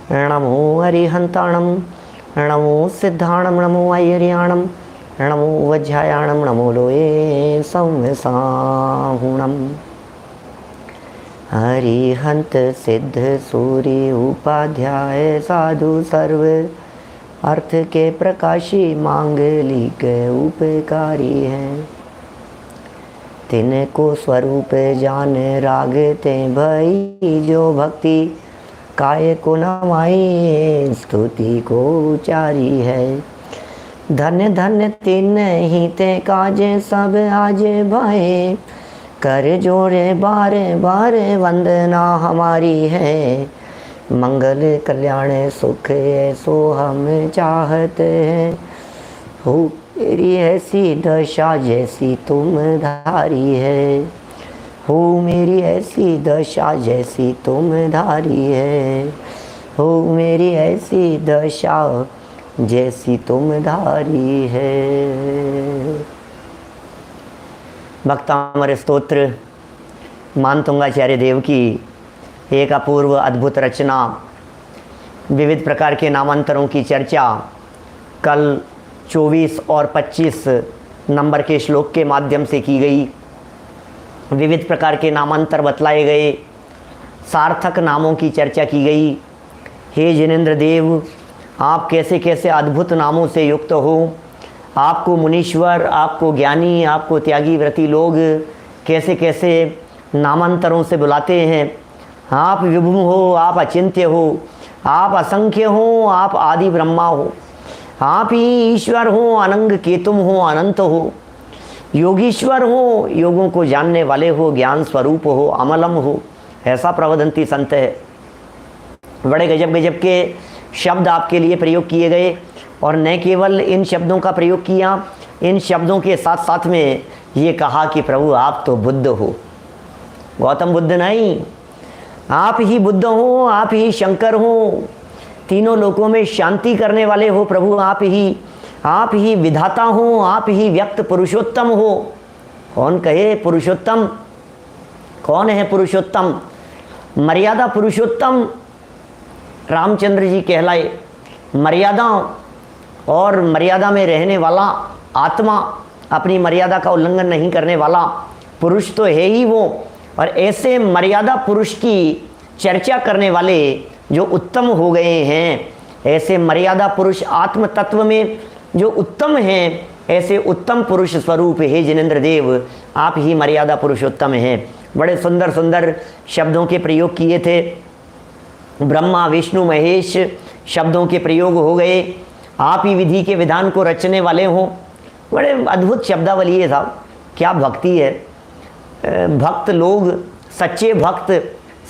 नमो अरिहंताणम, नमो सिद्धाणम, नमो आयर्याणम, नमो वज्रायाणम, नमो लोये संवसाहुणम। हरिहंत सिद्ध सूर्य उपाध्याय साधु सर्व, अर्थ के प्रकाशी मांगलिक उपकारी हैं। तिनको स्वरूप जान रागते भई, जो भक्ति काय को नमाई स्तुति को उचारी है। धन्य धन्य तिन ही ते काजे सब आज भाए, कर जोड़े बारे बारे वंदना हमारी है। मंगल कल्याण सुख ऐसो हम चाहते हैं, हो मेरी ऐसी दशा जैसी तुम धारी है। हो मेरी ऐसी दशा जैसी तुम धारी है। हो मेरी ऐसी दशा जैसी तुम धारी है। भक्तामर स्तोत्र मानतुंगाचार्य देव की एक अपूर्व अद्भुत रचना, विविध प्रकार के नामांतरों की चर्चा कल 24 और 25 नंबर के श्लोक के माध्यम से की गई। विविध प्रकार के नामांतर बतलाए गए, सार्थक नामों की चर्चा की गई। हे जिनेंद्र देव, आप कैसे कैसे अद्भुत नामों से युक्त हो। आपको मुनीश्वर, आपको ज्ञानी, आपको त्यागी व्रती लोग कैसे कैसे नामांतरों से बुलाते हैं। आप विभु हो, आप अचिंत्य हो, आप असंख्य हो, आप आदि ब्रह्मा हो, आप ही ईश्वर हो, अनंग केतुम हो, अनंत हो, योगीश्वर हो, योगों को जानने वाले हो, ज्ञान स्वरूप हो, अमलम हो, ऐसा प्रवदंती संत है। बड़े गजब गजब के शब्द आपके लिए प्रयोग किए गए, और न केवल इन शब्दों का प्रयोग किया, इन शब्दों के साथ साथ में ये कहा कि प्रभु आप तो बुद्ध हो। गौतम बुद्ध नहीं, आप ही बुद्ध हो, आप ही शंकर हो, तीनों लोकों में शांति करने वाले हो प्रभु। आप ही विधाता हो, आप ही व्यक्त पुरुषोत्तम हो। कौन कहे पुरुषोत्तम? कौन है पुरुषोत्तम? मर्यादा पुरुषोत्तम रामचंद्र जी कहलाए। मर्यादा और मर्यादा में रहने वाला आत्मा, अपनी मर्यादा का उल्लंघन नहीं करने वाला पुरुष तो है ही वो। और ऐसे मर्यादा पुरुष की चर्चा करने वाले जो उत्तम हो गए हैं, ऐसे मर्यादा पुरुष आत्म तत्व में जो उत्तम हैं, ऐसे उत्तम पुरुष स्वरूप हे जिनेंद्र देव, आप ही मर्यादा पुरुषोत्तम हैं। बड़े सुंदर सुंदर शब्दों के प्रयोग किए थे। ब्रह्मा विष्णु महेश शब्दों के प्रयोग हो गए। आप ही विधि के विधान को रचने वाले हों। बड़े अद्भुत शब्दावली है साहब, क्या भक्ति है। भक्त लोग, सच्चे भक्त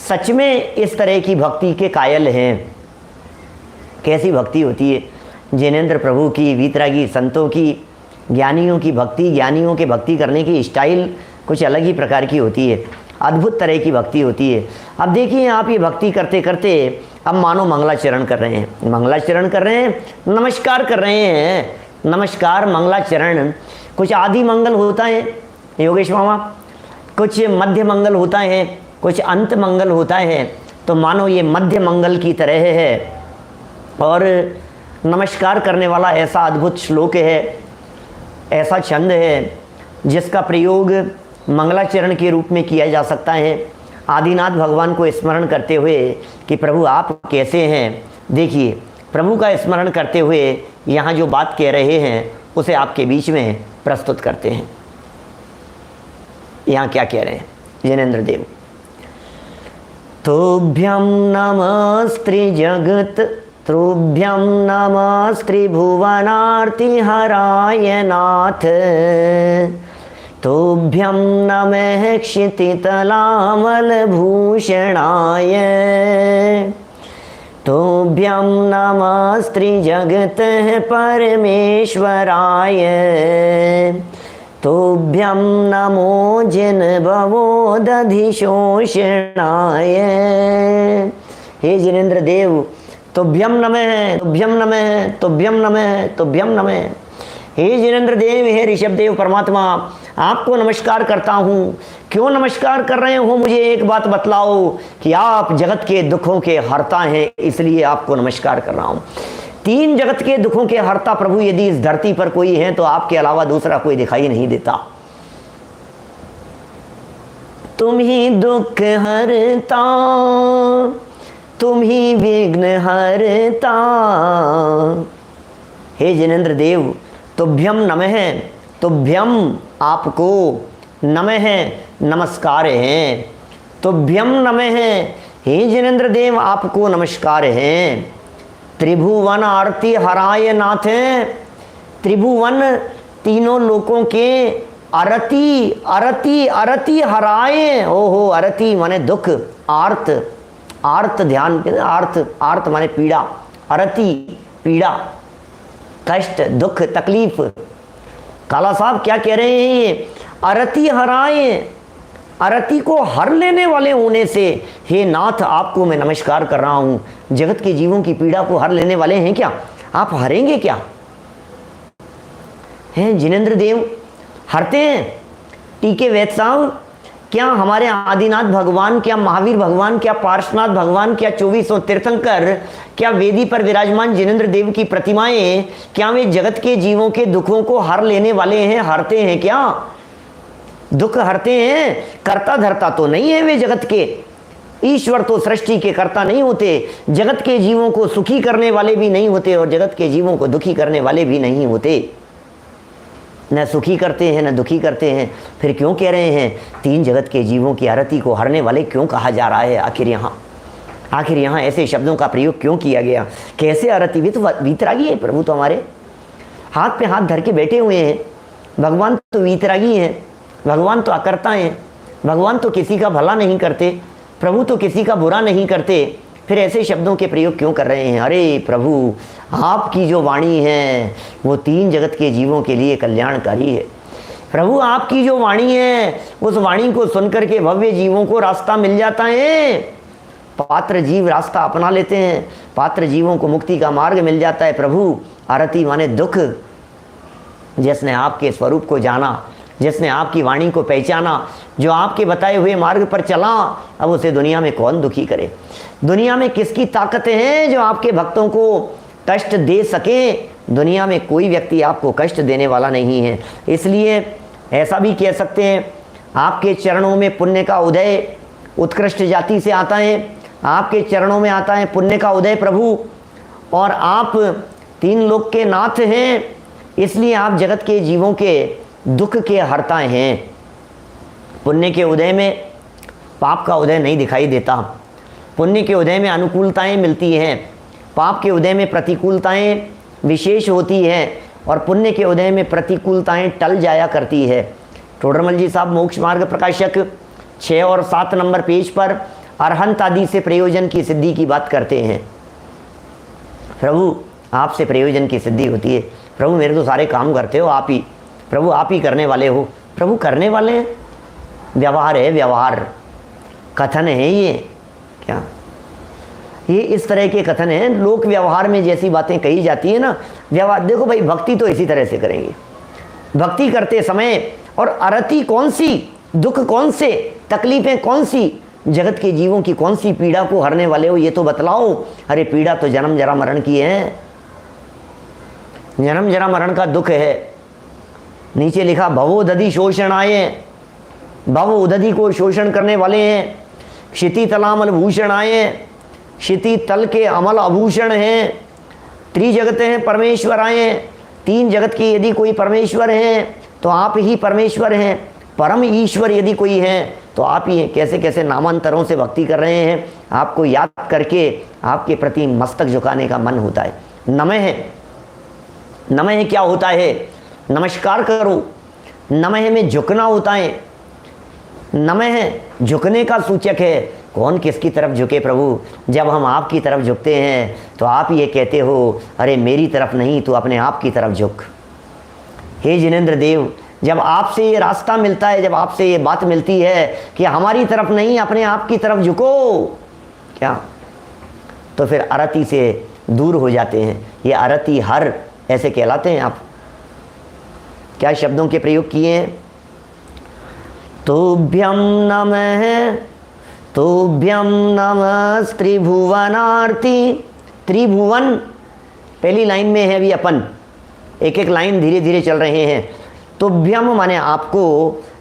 सच में इस तरह की भक्ति के कायल हैं। कैसी भक्ति होती है जिनेंद्र प्रभु की, वीतरागी संतों की, ज्ञानियों की भक्ति। ज्ञानियों के भक्ति करने की स्टाइल कुछ अलग ही प्रकार की होती है, अद्भुत तरह की भक्ति होती है। अब देखिए, आप ये भक्ति करते करते अब मानो मंगलाचरण कर रहे हैं। मंगलाचरण कर रहे हैं, नमस्कार कर रहे हैं। नमस्कार मंगलाचरण, कुछ आदि मंगल होता है योगेश मामा, कुछ मध्य मंगल होता है, कुछ अंत मंगल होता है। तो मानो ये मध्य मंगल की तरह है। और नमस्कार करने वाला ऐसा अद्भुत श्लोक है, ऐसा छंद है जिसका प्रयोग मंगलाचरण के रूप में किया जा सकता है। आदिनाथ भगवान को स्मरण करते हुए कि प्रभु आप कैसे हैं। देखिए, प्रभु का स्मरण करते हुए यहाँ जो बात कह रहे हैं उसे आपके बीच में प्रस्तुत करते हैं। यहाँ क्या कह रहे हैं जिनेंद्र देव? तुभ्यं नमस्त्रि जगत, तुभ्यं नमस्त्रि भुवनार्ति हराय नाथ, तुभ्यं नमः क्षितितलामल भूषणाय, तुभ्यं नमस्त्रि जगत परमेश्वराय, तुभ्यं नमो जिन भवोदधिशोषणाय। हे जिनेंद्र देव, तुभ्यं नमः, तुभ्यं नमः, तुभ्यं नमः, तुभ्यं नमः। हे जिनेंद्र देव, हे ऋषभ देव परमात्मा, आपको नमस्कार करता हूँ। क्यों नमस्कार कर रहे हो मुझे एक बात बतलाओ कि आप जगत के दुखों के हरता हैं, इसलिए आपको नमस्कार कर रहा हूँ। 3 जगत के दुखों के हरता प्रभु यदि इस धरती पर कोई है तो आपके अलावा दूसरा कोई दिखाई नहीं देता। तुम ही दुख हरता, तुम ही विघ्न हरता। हे जिनेंद्र देव, तुभ्यम नमः, तुभ्यम आपको नमः नमस्कार है। तुभ्यम नमः, हे जिनेंद्र देव आपको नमस्कार है। त्रिभुवन आरती हराय नाथ, त्रिभुवन तीनों लोकों के अरती अरती अरती हराए। ओहो, अरती माने दुख, आर्त आर्त ध्यान, आर्त आर्त माने पीड़ा, अरती पीड़ा, कष्ट, दुख, तकलीफ। काला साहब क्या कह रहे हैं ये? अरती हराए, अरती को हर लेने वाले होने से हे नाथ आपको मैं नमस्कार कर रहा हूं। जगत के जीवों की पीड़ा को हर लेने वाले हैं क्या? आप हरेंगे क्या? हैं जिनेंद्र देव हरते हैं? टीके वैद साहब, क्या हमारे आदिनाथ भगवान, क्या महावीर भगवान, क्या पार्श्वनाथ भगवान, क्या 24 तीर्थंकर, क्या वेदी पर विराजमान जिनेंद्र देव की प्रतिमाएं, क्या वे जगत के जीवों के दुखों को हर लेने वाले हैं? हरते हैं क्या? दुख हरते हैं? कर्ता धर्ता तो नहीं है वे जगत के। ईश्वर तो सृष्टि के कर्ता नहीं होते, जगत के जीवों को सुखी करने वाले भी नहीं होते और जगत के जीवों को दुखी करने वाले भी नहीं होते। न सुखी करते हैं न दुखी करते हैं। फिर क्यों कह रहे हैं 3 जगत के जीवों की आरती को हरने वाले क्यों कहा जा रहा है? आखिर यहाँ ऐसे शब्दों का प्रयोग क्यों किया गया? कैसे आरती? वीतरागी है प्रभु, तो हमारे हाथ पे हाथ धर के बैठे हुए हैं। भगवान तो वीतरागी हैं, भगवान तो अकर्ता हैं, भगवान तो किसी का भला नहीं करते, प्रभु तो किसी का बुरा नहीं करते। फिर ऐसे शब्दों के प्रयोग क्यों कर रहे हैं? अरे प्रभु, आपकी जो वाणी है वो 3 जगत के जीवों के लिए कल्याणकारी है। प्रभु आपकी जो वाणी है उस वाणी को सुनकर के भव्य जीवों को रास्ता मिल जाता है। पात्र जीव रास्ता अपना लेते हैं, पात्र जीवों को मुक्ति का मार्ग मिल जाता है। प्रभु आरती माने दुख। जिसने आपके स्वरूप को जाना, जिसने आपकी वाणी को पहचाना, जो आपके बताए हुए मार्ग पर चला, अब उसे दुनिया में कौन दुखी करे? दुनिया में किसकी ताकतें हैं जो आपके भक्तों को कष्ट दे सके? दुनिया में कोई व्यक्ति आपको कष्ट देने वाला नहीं है। इसलिए ऐसा भी कह सकते हैं, आपके चरणों में पुण्य का उदय उत्कृष्ट जाति से आता है। आपके चरणों में आता है पुण्य का उदय प्रभु, और आप 3 लोक के नाथ हैं, इसलिए आप जगत के जीवों के दुख के हरता हैं। पुण्य के उदय में पाप का उदय नहीं दिखाई देता। पुण्य के उदय में अनुकूलताएं मिलती हैं, पाप के उदय में प्रतिकूलताएं विशेष होती हैं, और पुण्य के उदय में प्रतिकूलताएं टल जाया करती है। टोडरमल जी साहब मोक्ष मार्ग प्रकाशक 6 और 7 नंबर पेज पर अरहंत आदि से प्रयोजन की सिद्धि की बात करते हैं। प्रभु आपसे प्रयोजन की सिद्धि होती है। प्रभु मेरे तो सारे काम करते हो आप ही, प्रभु आप ही करने वाले हो। प्रभु करने वाले हैं, व्यवहार है, व्यवहार कथन है ये क्या? ये इस तरह के कथन हैं। लोक व्यवहार में जैसी बातें कही जाती है ना, व्यवहार देखो भाई, भक्ति तो इसी तरह से करेंगे। भक्ति करते समय और आरती कौन सी, दुख कौन से, तकलीफें कौन सी, जगत के जीवों की कौन सी पीड़ा को हरने वाले हो ये तो बतलाओ। अरे पीड़ा तो जन्म जरा मरण की है, जन्म जरा मरण का दुख है। नीचे लिखा भवोदधि शोषण आए, भव उदधि को शोषण करने वाले हैं। क्षिति तलामल भूषण आए, क्षिति तल के अमल आभूषण हैं। त्रिजगत हैं परमेश्वर आए, 3 जगत के यदि कोई परमेश्वर हैं तो आप ही परमेश्वर हैं। परम ईश्वर यदि कोई है तो आप ही हैं। कैसे कैसे नामांतरों से भक्ति कर रहे हैं, आपको याद करके आपके प्रति मस्तक झुकाने का मन होता है। नमः, नमः क्या होता है? नमस्कार करो। नमः में झुकना होता है। नमः झुकने का सूचक है। कौन किसकी तरफ झुके प्रभु? जब हम आपकी तरफ झुकते हैं तो आप ये कहते हो, अरे मेरी तरफ नहीं, तो अपने आप की तरफ झुक। हे जिनेंद्र देव, जब आपसे ये रास्ता मिलता है, जब आपसे ये बात मिलती है कि हमारी तरफ नहीं अपने आप की तरफ झुको, क्या तो फिर आरती से दूर हो जाते हैं। ये आरती हर ऐसे कहलाते हैं। आप क्या शब्दों के प्रयोग किए हैं? तुभ्यं नमः तुभ्यं नमस्त्रिभुवनार्ति। त्रिभुवन पहली लाइन में है, अभी अपन एक एक लाइन धीरे धीरे चल रहे हैं। तुभ्यम माने आपको,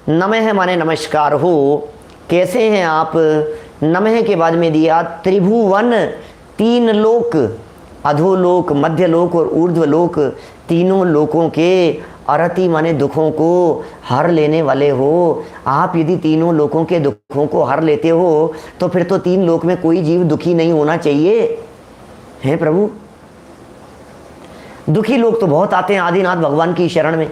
नमः माने नमस्कार हो। कैसे हैं आप? नमः के बाद में दिया त्रिभुवन, तीन लोक, अधोलोक, मध्यलोक और ऊर्ध्वलोक, तीनों लोकों के अरति माने दुखों को हर लेने वाले हो। आप यदि तीनों लोकों के दुखों को हर लेते हो तो फिर तो तीन लोक में कोई जीव दुखी नहीं होना चाहिए, हैं प्रभु? दुखी लोग तो बहुत आते हैं आदिनाथ भगवान की शरण में,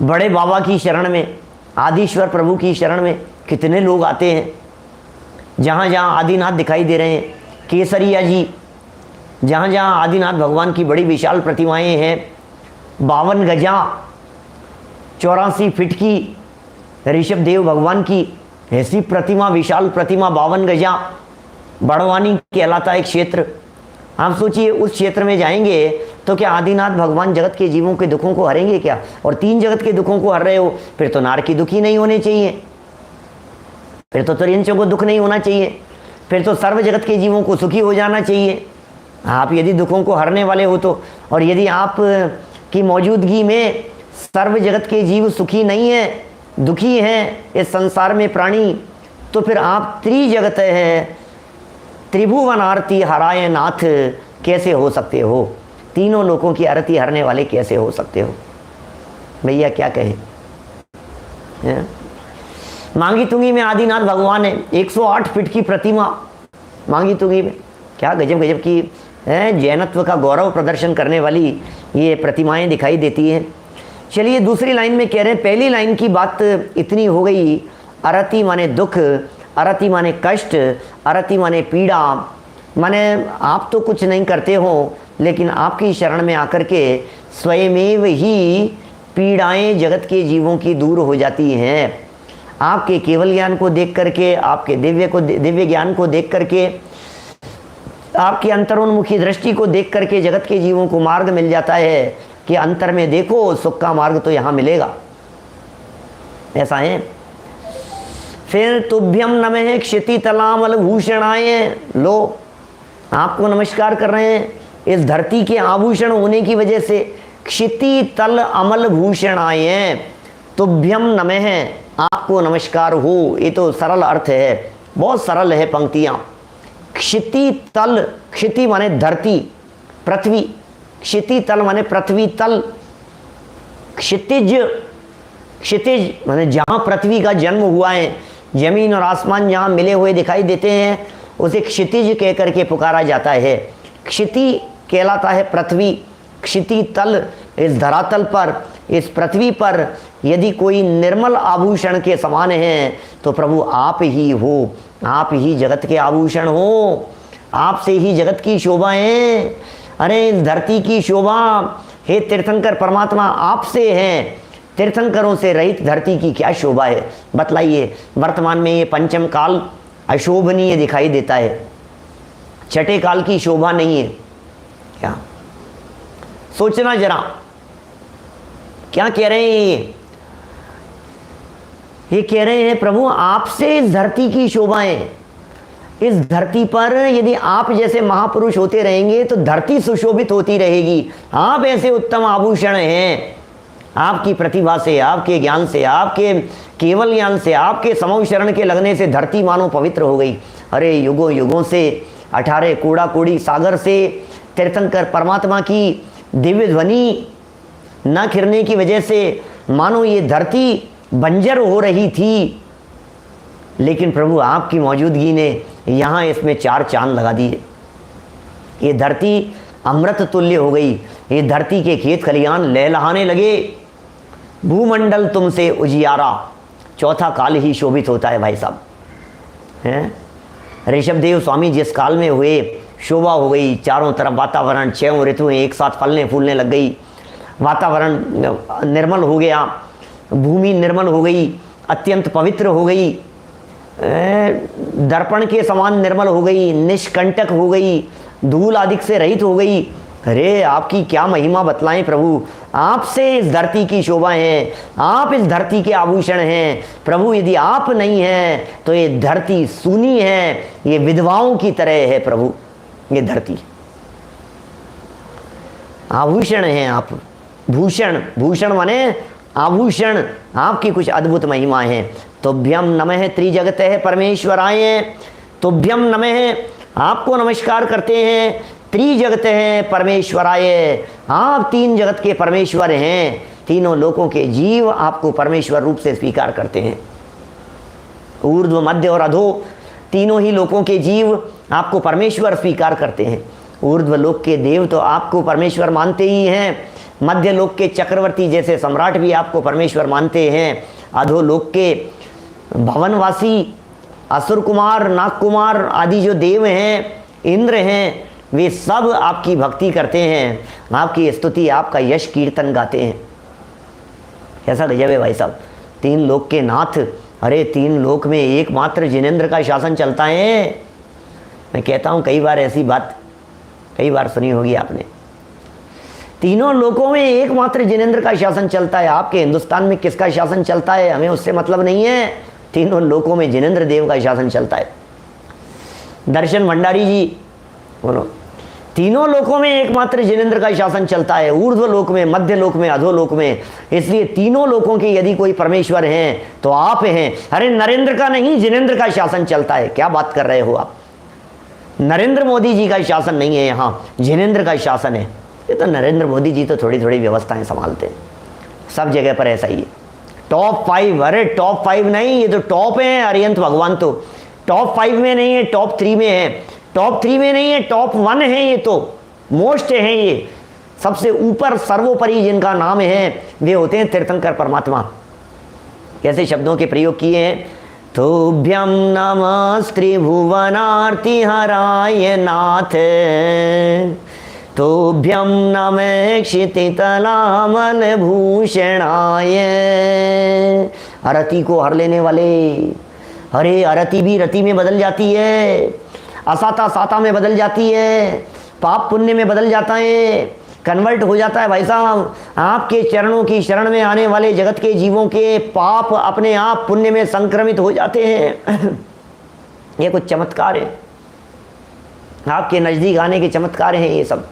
बड़े बाबा की शरण में, आदिश्वर प्रभु की शरण में कितने लोग आते हैं। जहाँ जहाँ आदिनाथ दिखाई दे रहे हैं, केसरिया जी, जहाँ जहाँ आदिनाथ भगवान की बड़ी विशाल प्रतिमाएं हैं, 52 गजा 84 फीट की ऋषभ देव भगवान की ऐसी प्रतिमा, विशाल प्रतिमा 52 गजा, बड़वानी कहलाता है एक क्षेत्र। आप सोचिए उस क्षेत्र में जाएंगे तो क्या आदिनाथ भगवान जगत के जीवों के दुखों को हरेंगे क्या? और तीन जगत के दुखों को हर रहे हो, फिर तो नारकी दुखी नहीं होने चाहिए, फिर तो त्रियंचों को दुख नहीं होना चाहिए, फिर तो सर्व जगत के जीवों को सुखी हो जाना चाहिए। आप यदि दुखों को हरने वाले हो तो, और यदि आप की मौजूदगी में सर्व जगत के जीव सुखी नहीं है, दुखी हैं इस संसार में प्राणी, तो फिर आप त्रिजगत है, त्रिभुवन आरती हराय नाथ कैसे हो सकते हो? तीनों लोगों की आरती हरने वाले कैसे हो सकते हो? भैया क्या कहें? मांगी तुंगी में आदिनाथ भगवान है, 108 फीट की प्रतिमा मांगी तुंगी में। क्या गजब गजब की जैनत्व का गौरव प्रदर्शन करने वाली ये प्रतिमाएं दिखाई देती हैं। चलिए दूसरी लाइन में कह रहे हैं, पहली लाइन की बात इतनी हो गई, अरति माने दुख, अरति माने कष्ट, अरति माने पीड़ा, माने आप तो कुछ नहीं करते हो लेकिन आपकी शरण में आकर के स्वयमेव ही पीड़ाएं जगत के जीवों की दूर हो जाती हैं। आपके केवल ज्ञान को देख करके, आपके दिव्य ज्ञान को देख करके, आपकी अंतरोन्मुखी दृष्टि को देख करके जगत के जीवों को मार्ग मिल जाता है कि अंतर में देखो, सुख का मार्ग तो यहाँ मिलेगा। ऐसा है। फिर तुभ्यम नमः क्षिति तलामल भूषणाय, लो आपको नमस्कार कर रहे हैं इस धरती के आभूषण होने की वजह से। क्षिति तल अमल भूषणाय तुभ्यम नमः, आपको नमस्कार हो। ये तो सरल अर्थ है, बहुत सरल है पंक्तियां। क्षिति तल, क्षिति माने धरती, पृथ्वी, क्षिति तल माने पृथ्वी तल, क्षितिज, क्षितिज माने जहां पृथ्वी का जन्म हुआ है, जमीन और आसमान जहां मिले हुए दिखाई देते हैं उसे क्षितिज कह करके पुकारा जाता है। क्षिति कहलाता है पृथ्वी, क्षिति तल, इस धरातल पर, इस पृथ्वी पर यदि कोई निर्मल आभूषण के समान है तो प्रभु आप ही हो। आप ही जगत के आभूषण हो, आपसे ही जगत की शोभा है। अरे इस धरती की शोभा हे तीर्थंकर परमात्मा आपसे है, तीर्थंकरों से रहित धरती की क्या शोभा है? बतलाइए। वर्तमान में ये पंचम काल अशोभनीय दिखाई देता है, छठे काल की शोभा नहीं है क्या? सोचना जरा, क्या कह रहे हैं ये कह रहे हैं प्रभु आपसे इस धरती की शोभा है। इस धरती पर यदि आप जैसे महापुरुष होते रहेंगे तो धरती सुशोभित होती रहेगी। आप ऐसे उत्तम आभूषण हैं, आपकी प्रतिभा से, आपके ज्ञान से, आपके केवल ज्ञान से, आपके समव शरण के लगने से धरती मानो पवित्र हो गई। अरे युगों युगों से 18 कूड़ा कूड़ी सागर से तीर्थंकर परमात्मा की दिव्य ध्वनि न खिरने की वजह से मानो ये धरती बंजर हो रही थी, लेकिन प्रभु आपकी मौजूदगी ने यहाँ इसमें 4 चांद लगा दिए। ये धरती अमृत तुल्य हो गई, ये धरती के खेत खलियान लहलहाने लगे, भूमंडल तुमसे उजियारा। चौथा काल ही शोभित होता है भाई साहब, हैं? ऋषभदेव स्वामी जिस काल में हुए शोभा हो गई, चारों तरफ वातावरण, 6 ऋतुएं एक साथ फलने फूलने लग गई, वातावरण निर्मल हो गया, भूमि निर्मल हो गई, अत्यंत पवित्र हो गई, दर्पण के समान निर्मल हो गई, निष्कंटक हो गई, धूल आदि से रहित हो गई। अरे आपकी क्या महिमा बतलाएं प्रभु, आपसे इस धरती की शोभा है, आप इस धरती के आभूषण हैं प्रभु। यदि आप नहीं हैं तो ये धरती सूनी है, ये विधवाओं की तरह है प्रभु। ये धरती आभूषण हैं आप, भूषण, भूषण माने आभूषण, आपकी कुछ अद्भुत महिमा है। तुभ्यम नमः त्रिजगत है परमेश्वराय, तुभ्यम नमः, आपको नमस्कार करते हैं। त्रिजगत है परमेश्वराय, आप तीन जगत के परमेश्वर हैं। तीनों लोकों के जीव आपको परमेश्वर रूप से स्वीकार करते हैं। ऊर्ध्व मध्य और अधो तीनों ही लोकों के जीव आपको परमेश्वर स्वीकार करते हैं। ऊर्ध्व लोक के देव तो आपको परमेश्वर मानते ही हैं, मध्य लोक के चक्रवर्ती जैसे सम्राट भी आपको परमेश्वर मानते हैं। अधो लोक के भवनवासी असुर कुमार, नाग कुमार आदि जो देव हैं, इंद्र हैं, वे सब आपकी भक्ति करते हैं, आपकी स्तुति, आपका यश कीर्तन गाते हैं। ऐसा गजब है भाई साहब, तीन लोक के नाथ। अरे तीन लोक में एकमात्र जिनेंद्र का शासन चलता है। मैं कहता हूँ कई बार ऐसी बात कई बार सुनी होगी आपने, तीनों लोकों में एकमात्र जिनेंद्र का शासन चलता है। आपके हिंदुस्तान में किसका शासन चलता है हमें उससे मतलब नहीं है, तीनों लोकों में जिनेंद्र देव का शासन चलता है। दर्शन भंडारी जी बोलो, तीनों लोकों में एकमात्र जिनेंद्र का शासन चलता है, ऊर्ध्व लोक में, मध्य लोक में, अधो लोक में। इसलिए तीनों लोकों के यदि कोई परमेश्वर हैं तो आप हैं। अरे नरेंद्र का नहीं, जिनेंद्र का शासन चलता है। क्या बात कर रहे हो आप, नरेंद्र मोदी जी का शासन नहीं है यहाँ, जिनेंद्र का शासन है। ये तो नरेंद्र मोदी जी तो थोड़ी थोड़ी व्यवस्थाएं संभालते हैं, सब जगह पर ऐसा ही है। टॉप 5, अरे टॉप 5 नहीं, ये तो टॉप है अरियंत भगवान, तो टॉप 5 में नहीं है, टॉप 3 में है। टॉप 3 में नहीं है, टॉप 1 है, ये तो मोस्ट है। ये सबसे ऊपर सर्वोपरि जिनका नाम है वे होते हैं तीर्थंकर परमात्मा। कैसे शब्दों के प्रयोग किए हैं, तुभ्यम नमस्त्रिभुवनार्ति हराय नाथ, तुभ्यम नमः क्षितितलामल भूषणाय। अरति को हर लेने वाले, अरे अरति भी रति में बदल जाती है, असाता साता में बदल जाती है, पाप पुण्य में बदल जाता है, कन्वर्ट हो जाता है। भाई साहब आपके चरणों की शरण में आने वाले जगत के जीवों के पाप अपने आप पुण्य में संक्रमित हो जाते हैं। ये कुछ चमत्कार है, आपके नजदीक आने के चमत्कार हैं ये सब।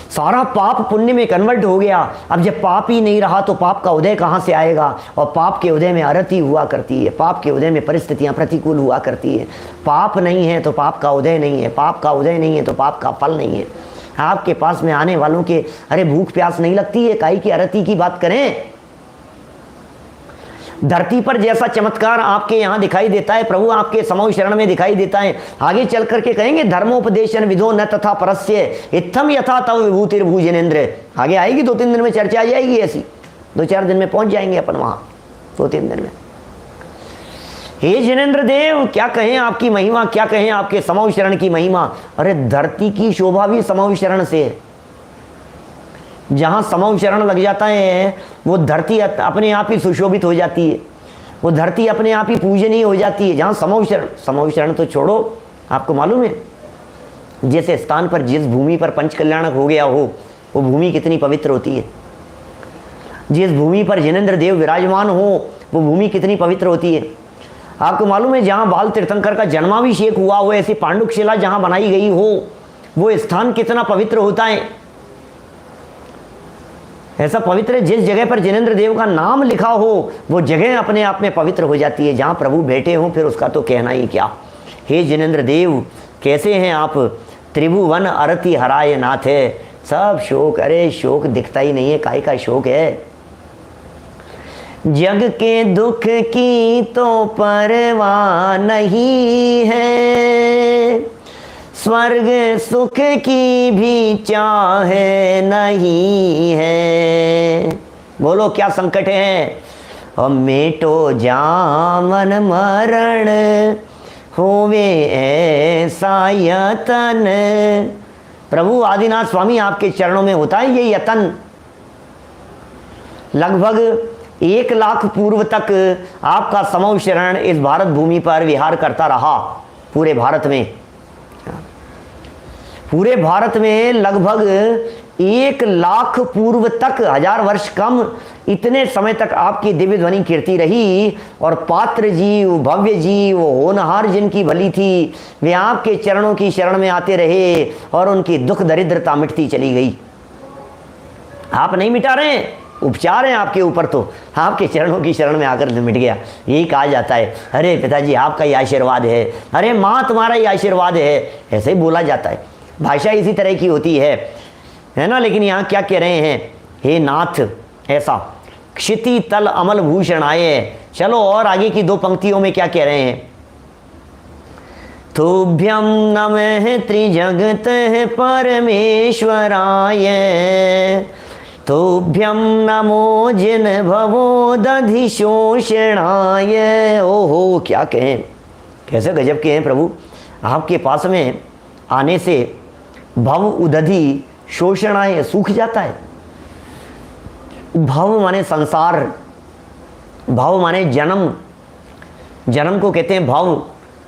सारा पाप पुण्य में कन्वर्ट हो गया। अब जब पाप ही नहीं रहा तो पाप का उदय कहाँ से आएगा। और पाप के उदय में अरति हुआ करती है, पाप के उदय में परिस्थितियां प्रतिकूल हुआ करती है। पाप नहीं है तो पाप का उदय नहीं है, पाप का उदय नहीं है तो पाप का फल नहीं है। आपके पास में आने वालों के अरे भूख प्यास नहीं लगती है, काई की अरति की बात करें। धरती पर जैसा चमत्कार आपके यहाँ दिखाई देता है, प्रभु आपके समौ शरण में दिखाई देता है। आगे चल करके कहेंगे धर्मोपदेशन विधो न तथा परस्य इत्थम यथा तव विभूतिर्भू जिनेंद्र। आगे आएगी, 2-3 दिन में चर्चा आ जाएगी ऐसी, 2-4 दिन में पहुंच जाएंगे अपन वहां, 2-3 दिन में। हे जिनेंद्र देव, क्या कहें आपकी महिमा, क्या कहें आपके समौ शरण की महिमा। अरे धरती की शोभा भी समौ शरण से है। जहाँ समौ शरण लग जाता है वो धरती अपने आप ही सुशोभित हो जाती है, वो धरती अपने आप ही पूजनीय हो जाती है। जहाँ समौ शरण तो छोड़ो, आपको मालूम है जिस स्थान पर, जिस भूमि पर पंचकल्याणक हो गया हो, वो भूमि कितनी पवित्र होती है। जिस भूमि पर जिनेंद्र देव विराजमान हो वो भूमि कितनी पवित्र होती है। आपको मालूम है जहाँ बाल तीर्थंकर का जन्माभिषेक हुआ हो, ऐसी पांडुशिला जहाँ बनाई गई हो, वो स्थान कितना पवित्र होता है। ऐसा पवित्र है, जिस जगह पर जिनेंद्र देव का नाम लिखा हो वो जगह अपने आप में पवित्र हो जाती है। जहाँ प्रभु बैठे हो फिर उसका तो कहना ही क्या। हे जिनेंद्र देव, कैसे हैं आप। त्रिभुवन अरति हराय नाथ है। सब शोक, अरे शोक दिखता ही नहीं है, काय का शोक है। जग के दुख की तो परवाह नहीं है, स्वर्ग सुख की भी चाह नहीं है। बोलो क्या संकट है। और मेटो जामन मरण होवे ऐसा यतन। प्रभु आदिनाथ स्वामी आपके चरणों में होता है ये यतन। लगभग 1 लाख पूर्व तक आपका समौ शरण इस भारत भूमि पर विहार करता रहा, पूरे भारत में। पूरे भारत में लगभग 1 लाख पूर्व तक, 1000 वर्ष कम, इतने समय तक आपकी दिव्य ध्वनि कीर्ति रही। और पात्र जी, वो भव्य जी, वो होनहार जिनकी भली थी, वे आपके चरणों की शरण में आते रहे और उनकी दुख दरिद्रता मिटती चली गई। आप नहीं मिटा रहे हैं, उपचार हैं आपके ऊपर, तो आपके चरणों की शरण में आकर मिट गया। यही कहा जाता है, अरे पिताजी आपका ही आशीर्वाद है, अरे माँ तुम्हारा ही आशीर्वाद है, ऐसे ही बोला जाता है। भाषा इसी तरह की होती है ना। लेकिन यहाँ क्या कह रहे हैं, हे नाथ, ऐसा क्षिति तल अमल भूषण आए। चलो और आगे की 2 पंक्तियों में क्या कह रहे हैं, तुभ्यं नमः त्रिजगत परमेश्वराय, तुभ्यं नमो जिन भवोदधि शोषणाय। ओहो, क्या कहें, कैसे गजब के हैं प्रभु। आपके पास में आने से भव उदधि शोषणाय सूख जाता है। भव माने संसार, भव माने जन्म, जन्म को कहते हैं भव।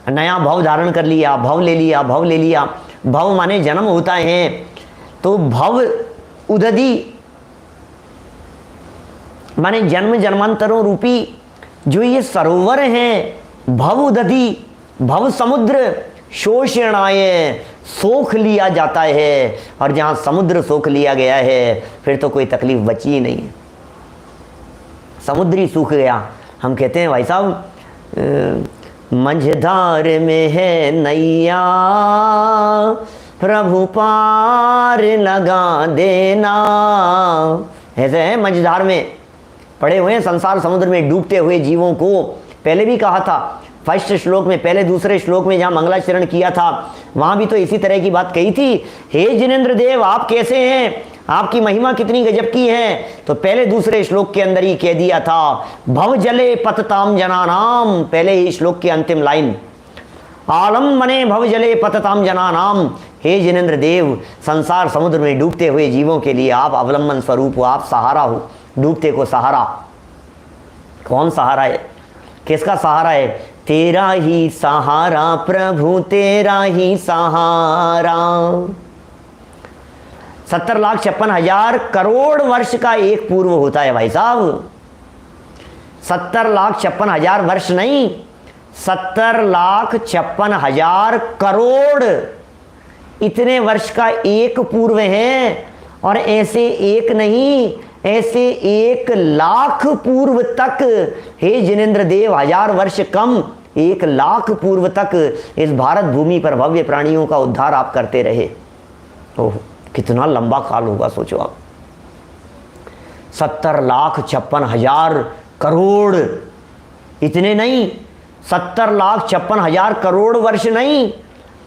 नया भव धारण कर लिया, भव ले लिया, भव ले लिया। भव माने जन्म होता है। तो भव उदधि माने जन्म जन्मांतरों रूपी जो ये सरोवर हैं, भव उदधि, भव समुद्र, शोषणाय सोख लिया जाता है। और जहां समुद्र सोख लिया गया है फिर तो कोई तकलीफ बची ही नहीं है, समुद्र ही सूख गया। हम कहते हैं भाई साहब, मंझधार में है नैया, प्रभु पार लगा देना। ऐसे है, मंझधार में पड़े हुए हैं, संसार समुद्र में डूबते हुए जीवों को। पहले भी कहा था, फर्स्ट श्लोक में, पहले दूसरे श्लोक में जहां मंगलाचरण किया था, वहां भी तो इसी तरह की बात कही थी। हे जिनेंद्र देव, आप कैसे हैं, आपकी महिमा कितनी गजब की है। तो पहले दूसरे श्लोक के अंदर ही कह दिया था, भव जले पतताम जनानाम। पहले ही श्लोक की अंतिम लाइन, आलम मने भव जले पतताम जनानाम। हे जिनेंद्र देव, संसार समुद्र में डूबते हुए जीवों के लिए आप अवलंबन स्वरूप हो, आप सहारा हो, डूबते को सहारा। कौन सहारा है, किसका सहारा है? तेरा ही सहारा प्रभु, तेरा ही सहारा। 70,56,000 करोड़ वर्ष का एक पूर्व होता है भाई साहब। 70,56,000 वर्ष नहीं, 70,56,000 करोड़, इतने वर्ष का एक पूर्व है। और ऐसे एक नहीं, ऐसे 1,00,000 पूर्व तक, हे जिनेंद्र देव, 1000 वर्ष कम, 1,00,000 पूर्व तक इस भारत भूमि पर भव्य प्राणियों का उद्धार आप करते रहे। ओह, कितना लंबा काल होगा, सोचो आप। 70,56,000 करोड़, इतने नहीं, 70,56,000 करोड़ वर्ष नहीं,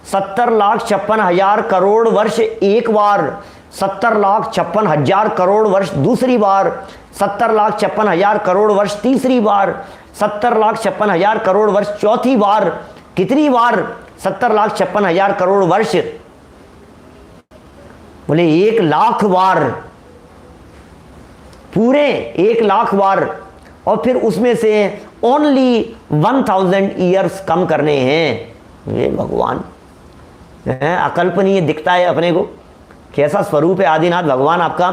70,56,000 करोड़ वर्ष एक बार, 70,56,000 करोड़ वर्ष दूसरी बार, 70,56,000 करोड़ वर्ष तीसरी बार, 70,56,000 करोड़ वर्ष चौथी बार। कितनी बार? 70,56,000 करोड़ वर्ष, बोले 1,00,000 बार, पूरे 1,00,000 बार। और फिर उसमें से ओनली 1000 ईयर्स कम करने हैं। ये भगवान अकल्पनीय दिखता है अपने को, कैसा स्वरूप है आदिनाथ भगवान आपका।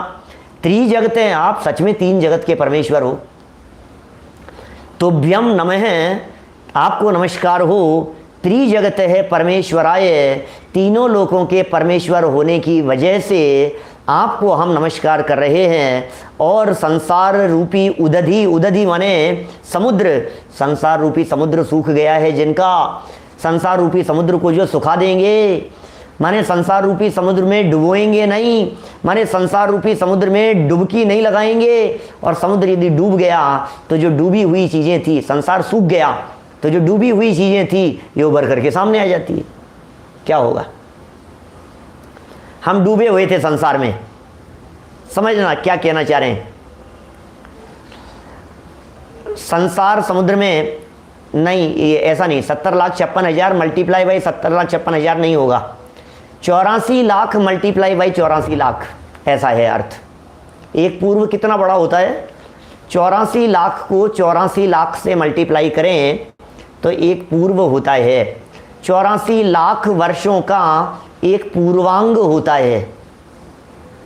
त्रिजगत हैं आप, सच में 3 जगत के परमेश्वर हो। तुभ्यम नमः, आपको नमस्कार हो। त्रिजगत है परमेश्वराय, तीनों लोकों के परमेश्वर होने की वजह से आपको हम नमस्कार कर रहे हैं। और संसार रूपी उदधि, उदधि माने समुद्र, संसार रूपी समुद्र सूख गया है जिनका, संसार रूपी समुद्र को जो सुखा देंगे, माने संसार रूपी समुद्र में डुबोएंगे नहीं, माने संसार रूपी समुद्र में डुबकी नहीं लगाएंगे। और समुद्र यदि डूब गया तो जो डूबी हुई चीज़ें थी, संसार सूख गया तो जो डूबी हुई चीज़ें थी ये उभर करके सामने आ जाती है। क्या होगा? हम डूबे हुए थे संसार में, समझना क्या कहना चाह रहे हैं। संसार समुद्र में नहीं, ये ऐसा नहीं, 70,56,000 मल्टीप्लाई बाई 70,56,000 नहीं होगा, 84 लाख मल्टीप्लाई बाई 84 लाख, ऐसा है अर्थ। एक पूर्व कितना बड़ा होता है? 84 लाख को 84 लाख से मल्टीप्लाई करें तो एक पूर्व होता है। 84 लाख वर्षों का एक पूर्वांग होता है।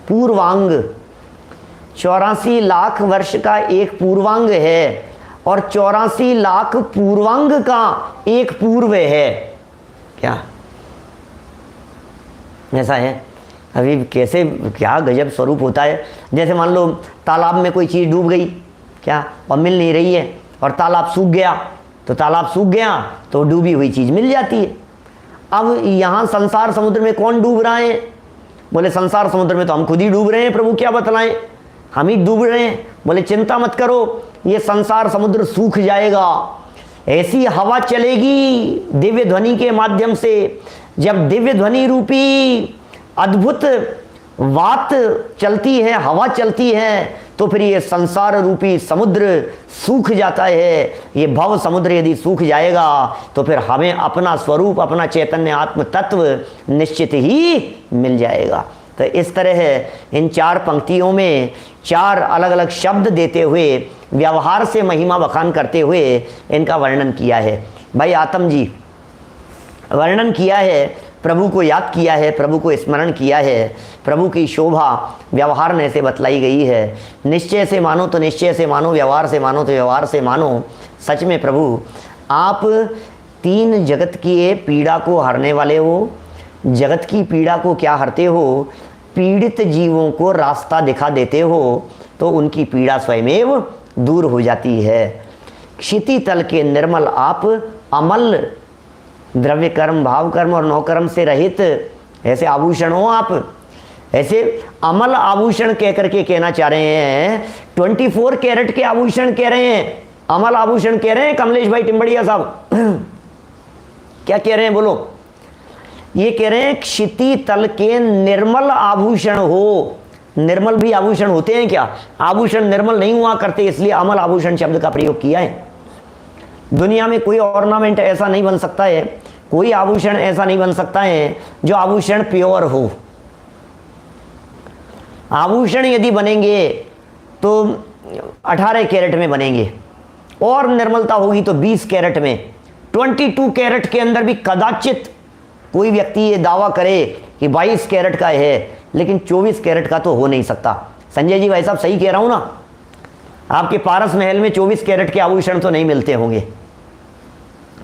पूर्वांग 84 लाख वर्ष का एक पूर्वांग है और 84 लाख पूर्वांग का एक पूर्व है। क्या ऐसा है? अभी कैसे, क्या गजब स्वरूप होता है। जैसे मान लो तालाब में कोई चीज़ डूब गई क्या, और मिल नहीं रही है, और तालाब सूख गया, तो तालाब सूख गया तो डूबी हुई चीज़ मिल जाती है। अब यहाँ संसार समुद्र में कौन डूब रहा है? बोले संसार समुद्र में तो हम खुद ही डूब रहे हैं प्रभु, क्या बतलाएं, हम ही डूब रहे हैं। बोले चिंता मत करो, ये संसार समुद्र सूख जाएगा। ऐसी हवा चलेगी दिव्य ध्वनि के माध्यम से, जब दिव्य ध्वनि रूपी अद्भुत वात चलती है, हवा चलती है, तो फिर ये संसार रूपी समुद्र सूख जाता है। ये भव समुद्र यदि सूख जाएगा तो फिर हमें अपना स्वरूप, अपना चैतन्य आत्म तत्व निश्चित ही मिल जाएगा। तो इस तरह इन 4 पंक्तियों में 4 अलग अलग शब्द देते हुए, व्यवहार से महिमा बखान करते हुए इनका वर्णन किया है। भाई आत्म जी वर्णन किया है, प्रभु को याद किया है, प्रभु को स्मरण किया है, प्रभु की शोभा व्यवहार में से बतलाई गई है। निश्चय से मानो तो निश्चय से मानो, व्यवहार से मानो तो व्यवहार से मानो। सच में प्रभु आप 3 जगत की पीड़ा को हरने वाले हो। जगत की पीड़ा को क्या हरते हो? पीड़ित जीवों को रास्ता दिखा देते हो, तो उनकी पीड़ा स्वयमेव दूर हो जाती है। क्षिति तल के निर्मल आप, अमल द्रव्य कर्म, भाव कर्म और नौकर्म से रहित ऐसे आभूषण हो आप। ऐसे अमल आभूषण कह करके कहना चाह रहे हैं, 24 कैरेट के आभूषण कह रहे हैं, अमल आभूषण कह रहे हैं कमलेश भाई टिम्बड़िया साहब। क्या कह रहे हैं बोलो? ये कह रहे हैं क्षिति तल के निर्मल आभूषण हो। निर्मल भी आभूषण होते हैं क्या? आभूषण निर्मल नहीं हुआ करते, इसलिए अमल आभूषण शब्द का प्रयोग किया है। दुनिया में कोई ऑर्नामेंट ऐसा नहीं बन सकता है, कोई आभूषण ऐसा नहीं बन सकता है जो आभूषण प्योर हो। आभूषण यदि बनेंगे तो 18 कैरेट में बनेंगे, और निर्मलता होगी तो 20 कैरेट में। 22 कैरेट के अंदर भी कदाचित कोई व्यक्ति ये दावा करे कि 22 कैरेट का है, लेकिन 24 कैरेट का तो हो नहीं सकता। संजय जी भाई साहब सही कह रहा हूं ना? आपके पारस महल में 24 कैरेट के आभूषण तो नहीं मिलते होंगे,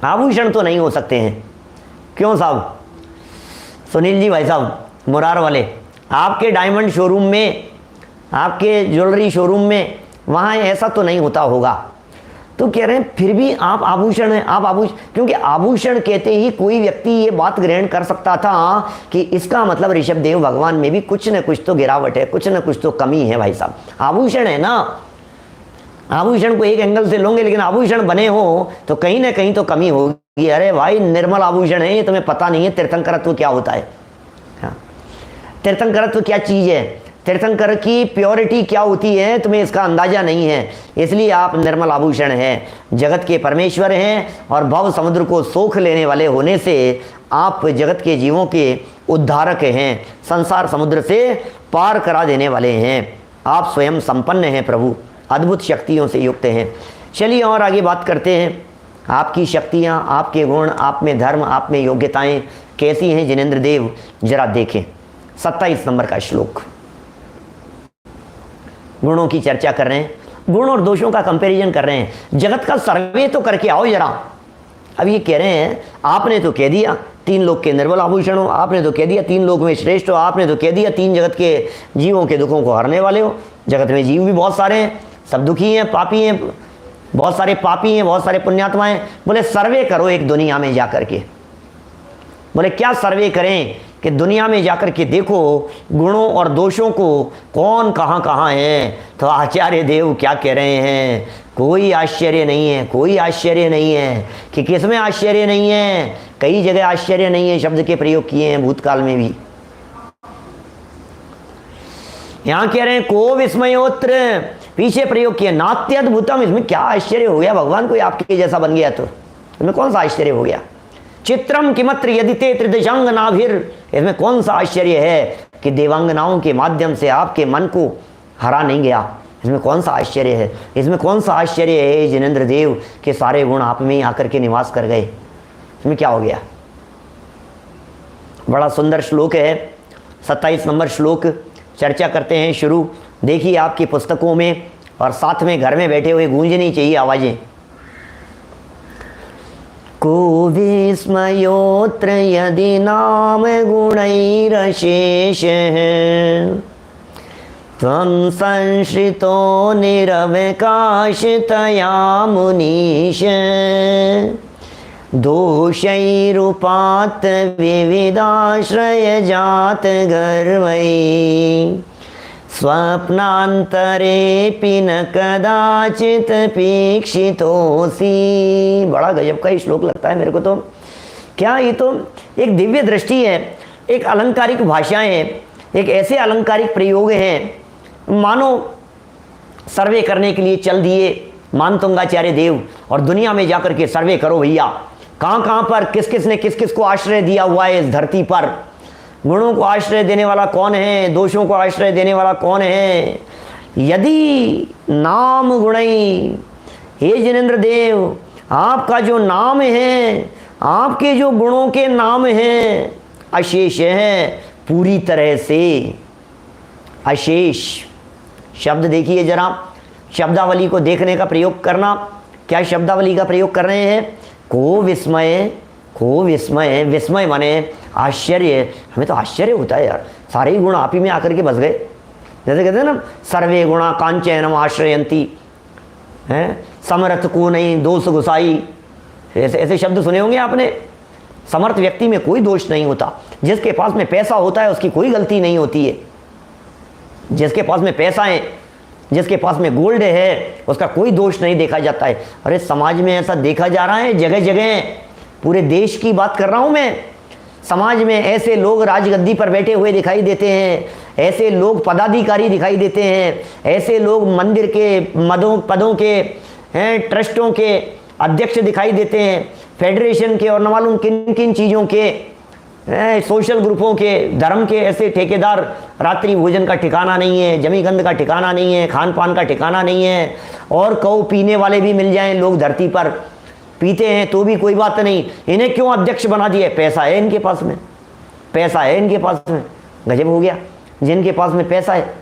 आभूषण तो नहीं हो सकते हैं। क्यों साहब? सुनील जी भाई साहब मुरार वाले, आपके डायमंड शोरूम में, आपके ज्वेलरी शोरूम में, वहाँ ऐसा तो नहीं होता होगा। तो कह रहे हैं फिर भी आप आभूषण हैं, आप आभूषण, क्योंकि आभूषण कहते ही कोई व्यक्ति ये बात ग्रहण कर सकता था कि इसका मतलब ऋषभ देव भगवान में भी कुछ न कुछ तो गिरावट है, कुछ न कुछ तो कमी है। भाई साहब आभूषण है ना, आभूषण को एक एंगल से लोगे, लेकिन आभूषण बने हो तो कहीं ना कहीं तो कमी होगी। अरे भाई निर्मल आभूषण है, ये तुम्हें पता नहीं है तीर्थंकरत्व क्या होता है। हाँ, तीर्थंकरत्व क्या चीज़ है, तीर्थंकर की प्योरिटी क्या होती है, तुम्हें इसका अंदाजा नहीं है, इसलिए आप निर्मल आभूषण हैं। जगत के परमेश्वर हैं और भव समुद्र को सोख लेने वाले होने से आप जगत के जीवों के उद्धारक हैं, संसार समुद्र से पार करा देने वाले हैं। आप स्वयं संपन्न हैं प्रभु, अद्भुत शक्तियों से युक्त हैं। चलिए और आगे बात करते हैं। आपकी शक्तियाँ, आपके गुण, आप में धर्म, आप में योग्यताएं कैसी हैं जिनेंद्र देव, जरा देखें। 27 नंबर का श्लोक। गुणों की चर्चा कर रहे हैं, गुण और दोषों का कंपैरिजन कर रहे हैं। जगत का सर्वे तो करके आओ जरा। अब ये कह रहे हैं आपने तो कह दिया 3 लोक के निर्मल आभूषण हो, आपने तो कह दिया 3 लोक में श्रेष्ठ हो, आपने तो कह दिया 3 जगत के जीवों के दुखों को हरने वाले हो। जगत में जीव भी बहुत सारे हैं, सब दुखी हैं, पापी हैं, बहुत सारे पापी हैं, बहुत सारे पुण्यात्मा हैं। बोले सर्वे करो एक दुनिया में जाकर के। बोले क्या सर्वे करें कि दुनिया में जाकर के देखो गुणों और दोषों को कौन कहाँ कहाँ है। तो आचार्य देव क्या कह रहे हैं, कोई आश्चर्य नहीं है, कोई आश्चर्य नहीं है। कि किसमें आश्चर्य नहीं है? कई जगह आश्चर्य नहीं है शब्द के प्रयोग किए हैं भूतकाल में भी। यहां कह रहे हैं को विस्मयोत्र, पीछे प्रयोग किया नात्यद्भुतम। इसमें क्या आश्चर्य हो गया? भगवान कोई आपके जैसा बन गया तो इसमें कौन सा आश्चर्य हो गया? चित्रम किमत्र यदिते त्रिदशांग नाभिर, इसमें कौन सा आश्चर्य है कि देवांगनाओं के माध्यम से आपके मन को हरा नहीं गया? इसमें कौन सा आश्चर्य है? इसमें कौन सा आश्चर्य है जिनेंद्र देव के सारे गुण आप में ही आकर के निवास कर गए? इसमें क्या हो गया? बड़ा सुंदर श्लोक है, 27 नंबर श्लोक चर्चा करते हैं शुरू। देखिए आपकी पुस्तकों में और साथ में घर में बैठे हुए गूंजनी चाहिए आवाज़ें। को विस्मयोत्र यदि नाम गुणैरशेष त्वं संश्रितो निरवकाशतया मुनीश दोषैरुपात्त विविधाश्रय जात गर्वै स्वप्नांतरेऽपि न कदाचित पीक्षितोऽसि। बड़ा गजब का ही श्लोक लगता है मेरे को तो। क्या ये तो एक दिव्य दृष्टि है, एक अलंकारिक भाषाएं हैं, एक ऐसे अलंकारिक प्रयोग हैं मानो सर्वे करने के लिए चल दिए मानतुंगाचार्य देव और दुनिया में जाकर के सर्वे करो भैया, कहाँ कहाँ पर किस किस ने किस किस को आश्रय दिया हुआ है इस धरती पर। गुणों को आश्रय देने वाला कौन है, दोषों को आश्रय देने वाला कौन है। यदि नाम गुणई, हे जिनेंद्र देव आपका जो नाम है, आपके जो गुणों के नाम हैं अशेष है, पूरी तरह से अशेष। शब्द देखिए जरा, शब्दावली को देखने का प्रयोग करना। क्या शब्दावली का प्रयोग कर रहे हैं? को विस्मय, को विस्मय, विस्मय माने आश्चर्य। हमें तो आश्चर्य होता है यार, सारे ही गुण आप ही में आकर के बस गए। जैसे कहते हैं ना, सर्वे गुणा कांचनम आश्रयंती, हैं समर्थ को नहीं दोष गुसाई, ऐसे ऐसे शब्द सुने होंगे आपने। समर्थ व्यक्ति में कोई दोष नहीं होता, जिसके पास में पैसा होता है उसकी कोई गलती नहीं होती है। जिसके पास में पैसा है, जिसके पास में गोल्ड है, उसका कोई दोष नहीं देखा जाता है। अरे समाज में ऐसा देखा जा रहा है जगह जगह, पूरे देश की बात कर रहा हूं मैं। समाज में ऐसे लोग राजगद्दी पर बैठे हुए दिखाई देते हैं, ऐसे लोग पदाधिकारी दिखाई देते हैं, ऐसे लोग मंदिर के पदों के हैं, ट्रस्टों के अध्यक्ष दिखाई देते हैं, फेडरेशन के और न मालूम किन किन चीज़ों के, सोशल ग्रुपों के, धर्म के ऐसे ठेकेदार। रात्रि भोजन का ठिकाना नहीं है, जमीगंध का ठिकाना नहीं है, खान पान का ठिकाना नहीं है। और कौ पीने वाले भी मिल जाएं लोग धरती पर, पीते हैं तो भी कोई बात नहीं। इन्हें क्यों अध्यक्ष बना दिया? पैसा है इनके पास में, पैसा है इनके पास में। गजब हो गया, जिनके पास में पैसा है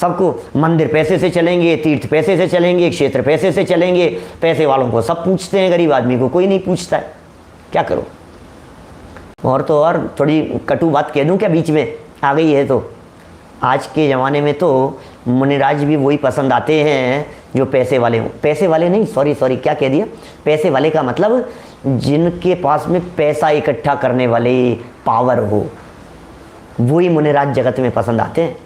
सबको मंदिर पैसे से चलेंगे, तीर्थ पैसे से चलेंगे, क्षेत्र पैसे से चलेंगे। पैसे वालों को सब पूछते हैं, गरीब आदमी को कोई नहीं पूछता है। क्या करो? और तो और थोड़ी कटु बात कह दूं क्या बीच में आ गई है तो, आज के ज़माने में तो मुनिराज भी वही पसंद आते हैं जो पैसे वाले हों। पैसे वाले नहीं, सॉरी क्या कह दिया, पैसे वाले का मतलब जिनके पास में पैसा इकट्ठा करने वाले पावर हो, वही मुनिराज जगत में पसंद आते हैं।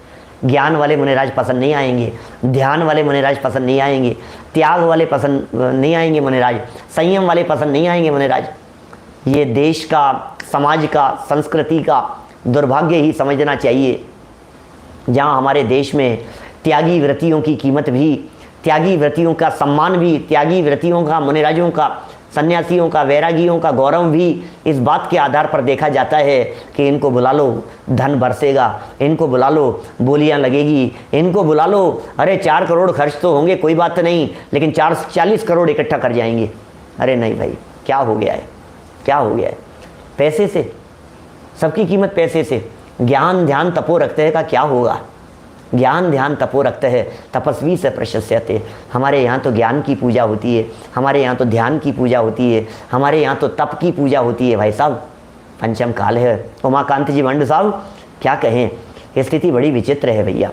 ज्ञान वाले मुनिराज पसंद नहीं आएंगे, ध्यान वाले मुनिराज पसंद नहीं आएंगे, त्याग वाले पसंद नहीं आएंगे मुनिराज, संयम वाले पसंद नहीं आएंगे मुनिराज। ये देश का, समाज का, संस्कृति का दुर्भाग्य ही समझना चाहिए, जहाँ हमारे देश में त्यागी व्रतियों की कीमत भी, त्यागी व्रतियों का सम्मान भी, त्यागी व्रतियों का, मुनिराजों का, सन्यासियों का, वैरागियों का गौरव भी इस बात के आधार पर देखा जाता है कि इनको बुला लो धन बरसेगा, इनको बुला लो बोलियां लगेगी, इनको बुला लो अरे 4 करोड़ खर्च तो होंगे कोई बात नहीं, लेकिन 40 करोड़ इकट्ठा कर जाएंगे। अरे नहीं भाई, क्या हो गया है, क्या हो गया है? पैसे से सबकी कीमत, पैसे से। ज्ञान ध्यान तपो रखते हैं का क्या होगा? ज्ञान ध्यान तपो रखते हैं, तपस्वी से प्रशस्यते। हमारे यहाँ तो ज्ञान की पूजा होती है, हमारे यहाँ तो ध्यान की पूजा होती है, हमारे यहाँ तो तप की पूजा होती है भाई साहब। पंचम काल है। उमाकांत जी मंड साहब क्या कहें, स्थिति बड़ी विचित्र है भैया,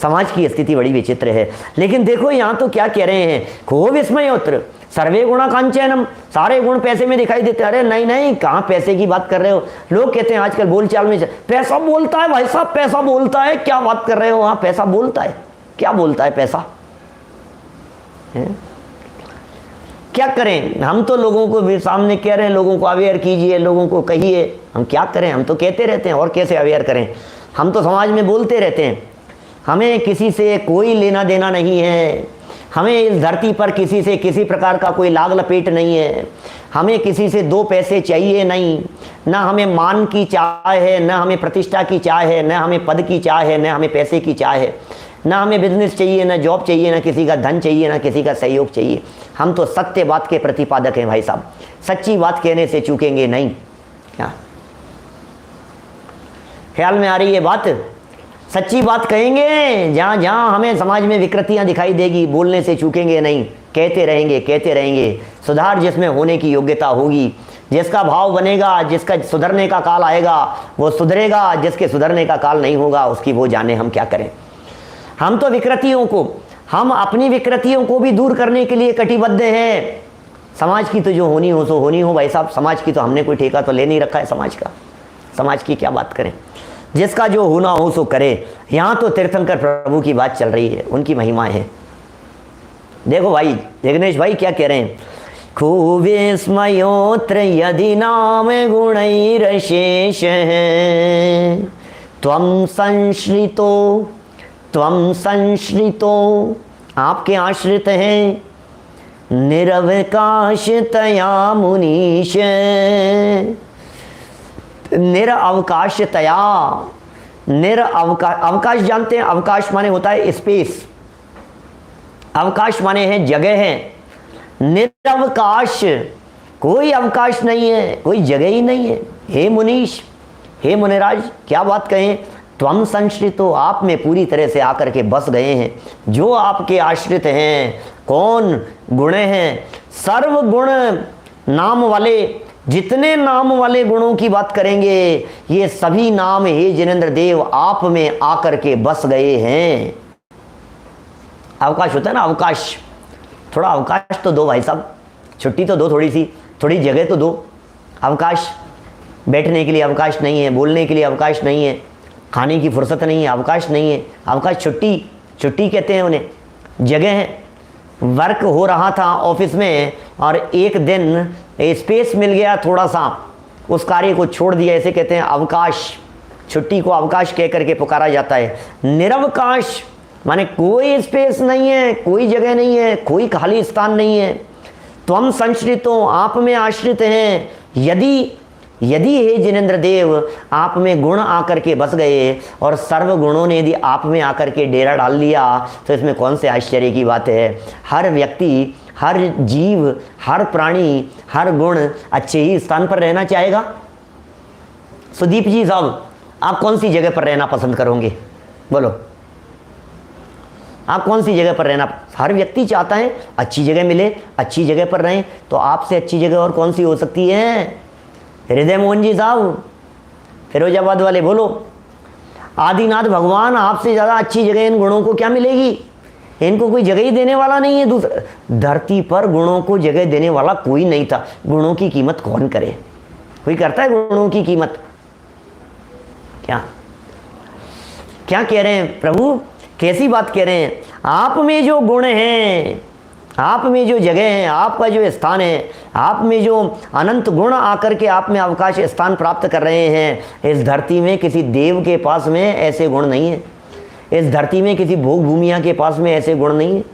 समाज की स्थिति बड़ी विचित्र है। लेकिन देखो यहाँ तो क्या कह रहे हैं, खो विस्मयोत्र सर्वे गुणा कांचनम, सारे गुण पैसे में दिखाई देते। अरे नहीं नहीं, कहाँ पैसे की बात कर रहे हो? लोग कहते हैं आजकल बोलचाल में पैसा बोलता है भाई साहब, पैसा बोलता है। क्या बात कर रहे हो? हाँ पैसा बोलता है। क्या बोलता है पैसा? क्या करें? हम तो लोगों को भी सामने कह रहे हैं, लोगों को अवेयर कीजिए, लोगों को कहिए। हम क्या करें? हम तो कहते रहते हैं, और कैसे अवेयर करें? हम तो समाज में बोलते रहते हैं। हमें किसी से कोई लेना देना नहीं है, हमें इस धरती पर किसी से किसी प्रकार का कोई लाग लपेट नहीं है, हमें किसी से 2 पैसे चाहिए नहीं, ना हमें मान की चाह है, ना हमें प्रतिष्ठा की चाह है, ना हमें पद की चाह है, ना हमें पैसे की चाह है, ना हमें बिजनेस चाहिए, ना जॉब चाहिए, ना किसी का धन चाहिए, ना किसी का सहयोग चाहिए। हम तो सत्य बात के प्रतिपादक हैं भाई साहब, सच्ची बात कहने से चूकेंगे नहीं। क्या ख्याल में आ रही है बात? सच्ची बात कहेंगे, जहाँ जहाँ हमें समाज में विकृतियाँ दिखाई देगी, बोलने से चूकेंगे नहीं, कहते रहेंगे। सुधार जिसमें होने की योग्यता होगी, जिसका भाव बनेगा, जिसका सुधरने का काल आएगा वो सुधरेगा, जिसके सुधरने का काल नहीं होगा उसकी वो जाने हम क्या करें। हम तो विकृतियों को, हम अपनी विकृतियों को भी दूर करने के लिए कटिबद्ध हैं। समाज की तो जो होनी हो सो होनी हो भाई साहब, समाज की तो हमने कोई ठेका तो ले नहीं रखा है समाज का। समाज की क्या बात करें, जिसका जो होना हो सो करे। यहाँ तो तीर्थंकर प्रभु की बात चल रही है, उनकी महिमाएं हैं। देखो भाई जगनेश भाई क्या कह रहे हैं, खूबे स्मयोत्र यदि नाम गुणैरशेष त्वं संश्रितो आपके आश्रित हैं, निरवकाशतया मुनीश, निरअवकाशतया, अवकाश जानते हैं, अवकाश माने होता है स्पेस, अवकाश माने है जगह है। निरअवकाश, कोई अवकाश नहीं है, कोई जगह ही नहीं है। हे मुनीश, हे मुनिराज, क्या बात कहें, त्वं संश्रितो, आप में पूरी तरह से आकर के बस गए हैं। जो आपके आश्रित हैं, कौन गुण हैं, सर्व गुण नाम वाले, जितने नाम वाले गुणों की बात करेंगे ये सभी नाम हे जिनेंद्र देव आप में आकर के बस गए हैं। अवकाश होता है ना, अवकाश, थोड़ा अवकाश तो दो भाई साहब, छुट्टी तो दो, थोड़ी सी, थोड़ी जगह तो दो। अवकाश, बैठने के लिए अवकाश नहीं है, बोलने के लिए अवकाश नहीं है, खाने की फुर्सत नहीं है, अवकाश नहीं है। अवकाश छुट्टी कहते हैं उन्हें, जगह है। वर्क हो रहा था ऑफिस में और एक दिन स्पेस मिल गया थोड़ा सा, उस कार्य को छोड़ दिया, ऐसे कहते हैं अवकाश। छुट्टी को अवकाश कह करके पुकारा जाता है। निरवकाश माने कोई स्पेस नहीं है, कोई जगह नहीं है, कोई खाली स्थान नहीं है। त्वं संश्रितो, आप में आश्रित हैं। यदि हे जिनेंद्र देव आप में गुण आकर के बस गए और सर्व गुणों ने यदि आप में आकर के डेरा डाल लिया तो इसमें कौन से आश्चर्य की बात है। हर व्यक्ति, हर जीव, हर प्राणी, हर गुण अच्छे ही स्थान पर रहना चाहेगा। सुदीप जी साहब, आप कौन सी जगह पर रहना पसंद करोगे, बोलो, आप कौन सी जगह पर रहना? हर व्यक्ति चाहता है अच्छी जगह मिले, अच्छी जगह पर रहें। तो आपसे अच्छी जगह और कौन सी हो सकती है? हृदय मोहन जी साहब, फिरोजाबाद वाले, बोलो। आदिनाथ भगवान, आपसे ज़्यादा अच्छी जगह इन गुणों को क्या मिलेगी? इनको कोई जगह ही देने वाला नहीं है। दूसरा, धरती पर गुणों को जगह देने वाला कोई नहीं था। गुणों की कीमत कौन करे? कोई करता है गुणों की कीमत? क्या कह रहे हैं प्रभु, कैसी बात कह रहे हैं? आप में जो गुण हैं, आप में जो जगह है, आपका जो स्थान है, आप में जो अनंत गुण आकर के आप में अवकाश स्थान प्राप्त कर रहे हैं, इस धरती में किसी देव के पास में ऐसे गुण नहीं है। इस धरती में किसी भोग भूमिया के पास में ऐसे गुण नहीं है।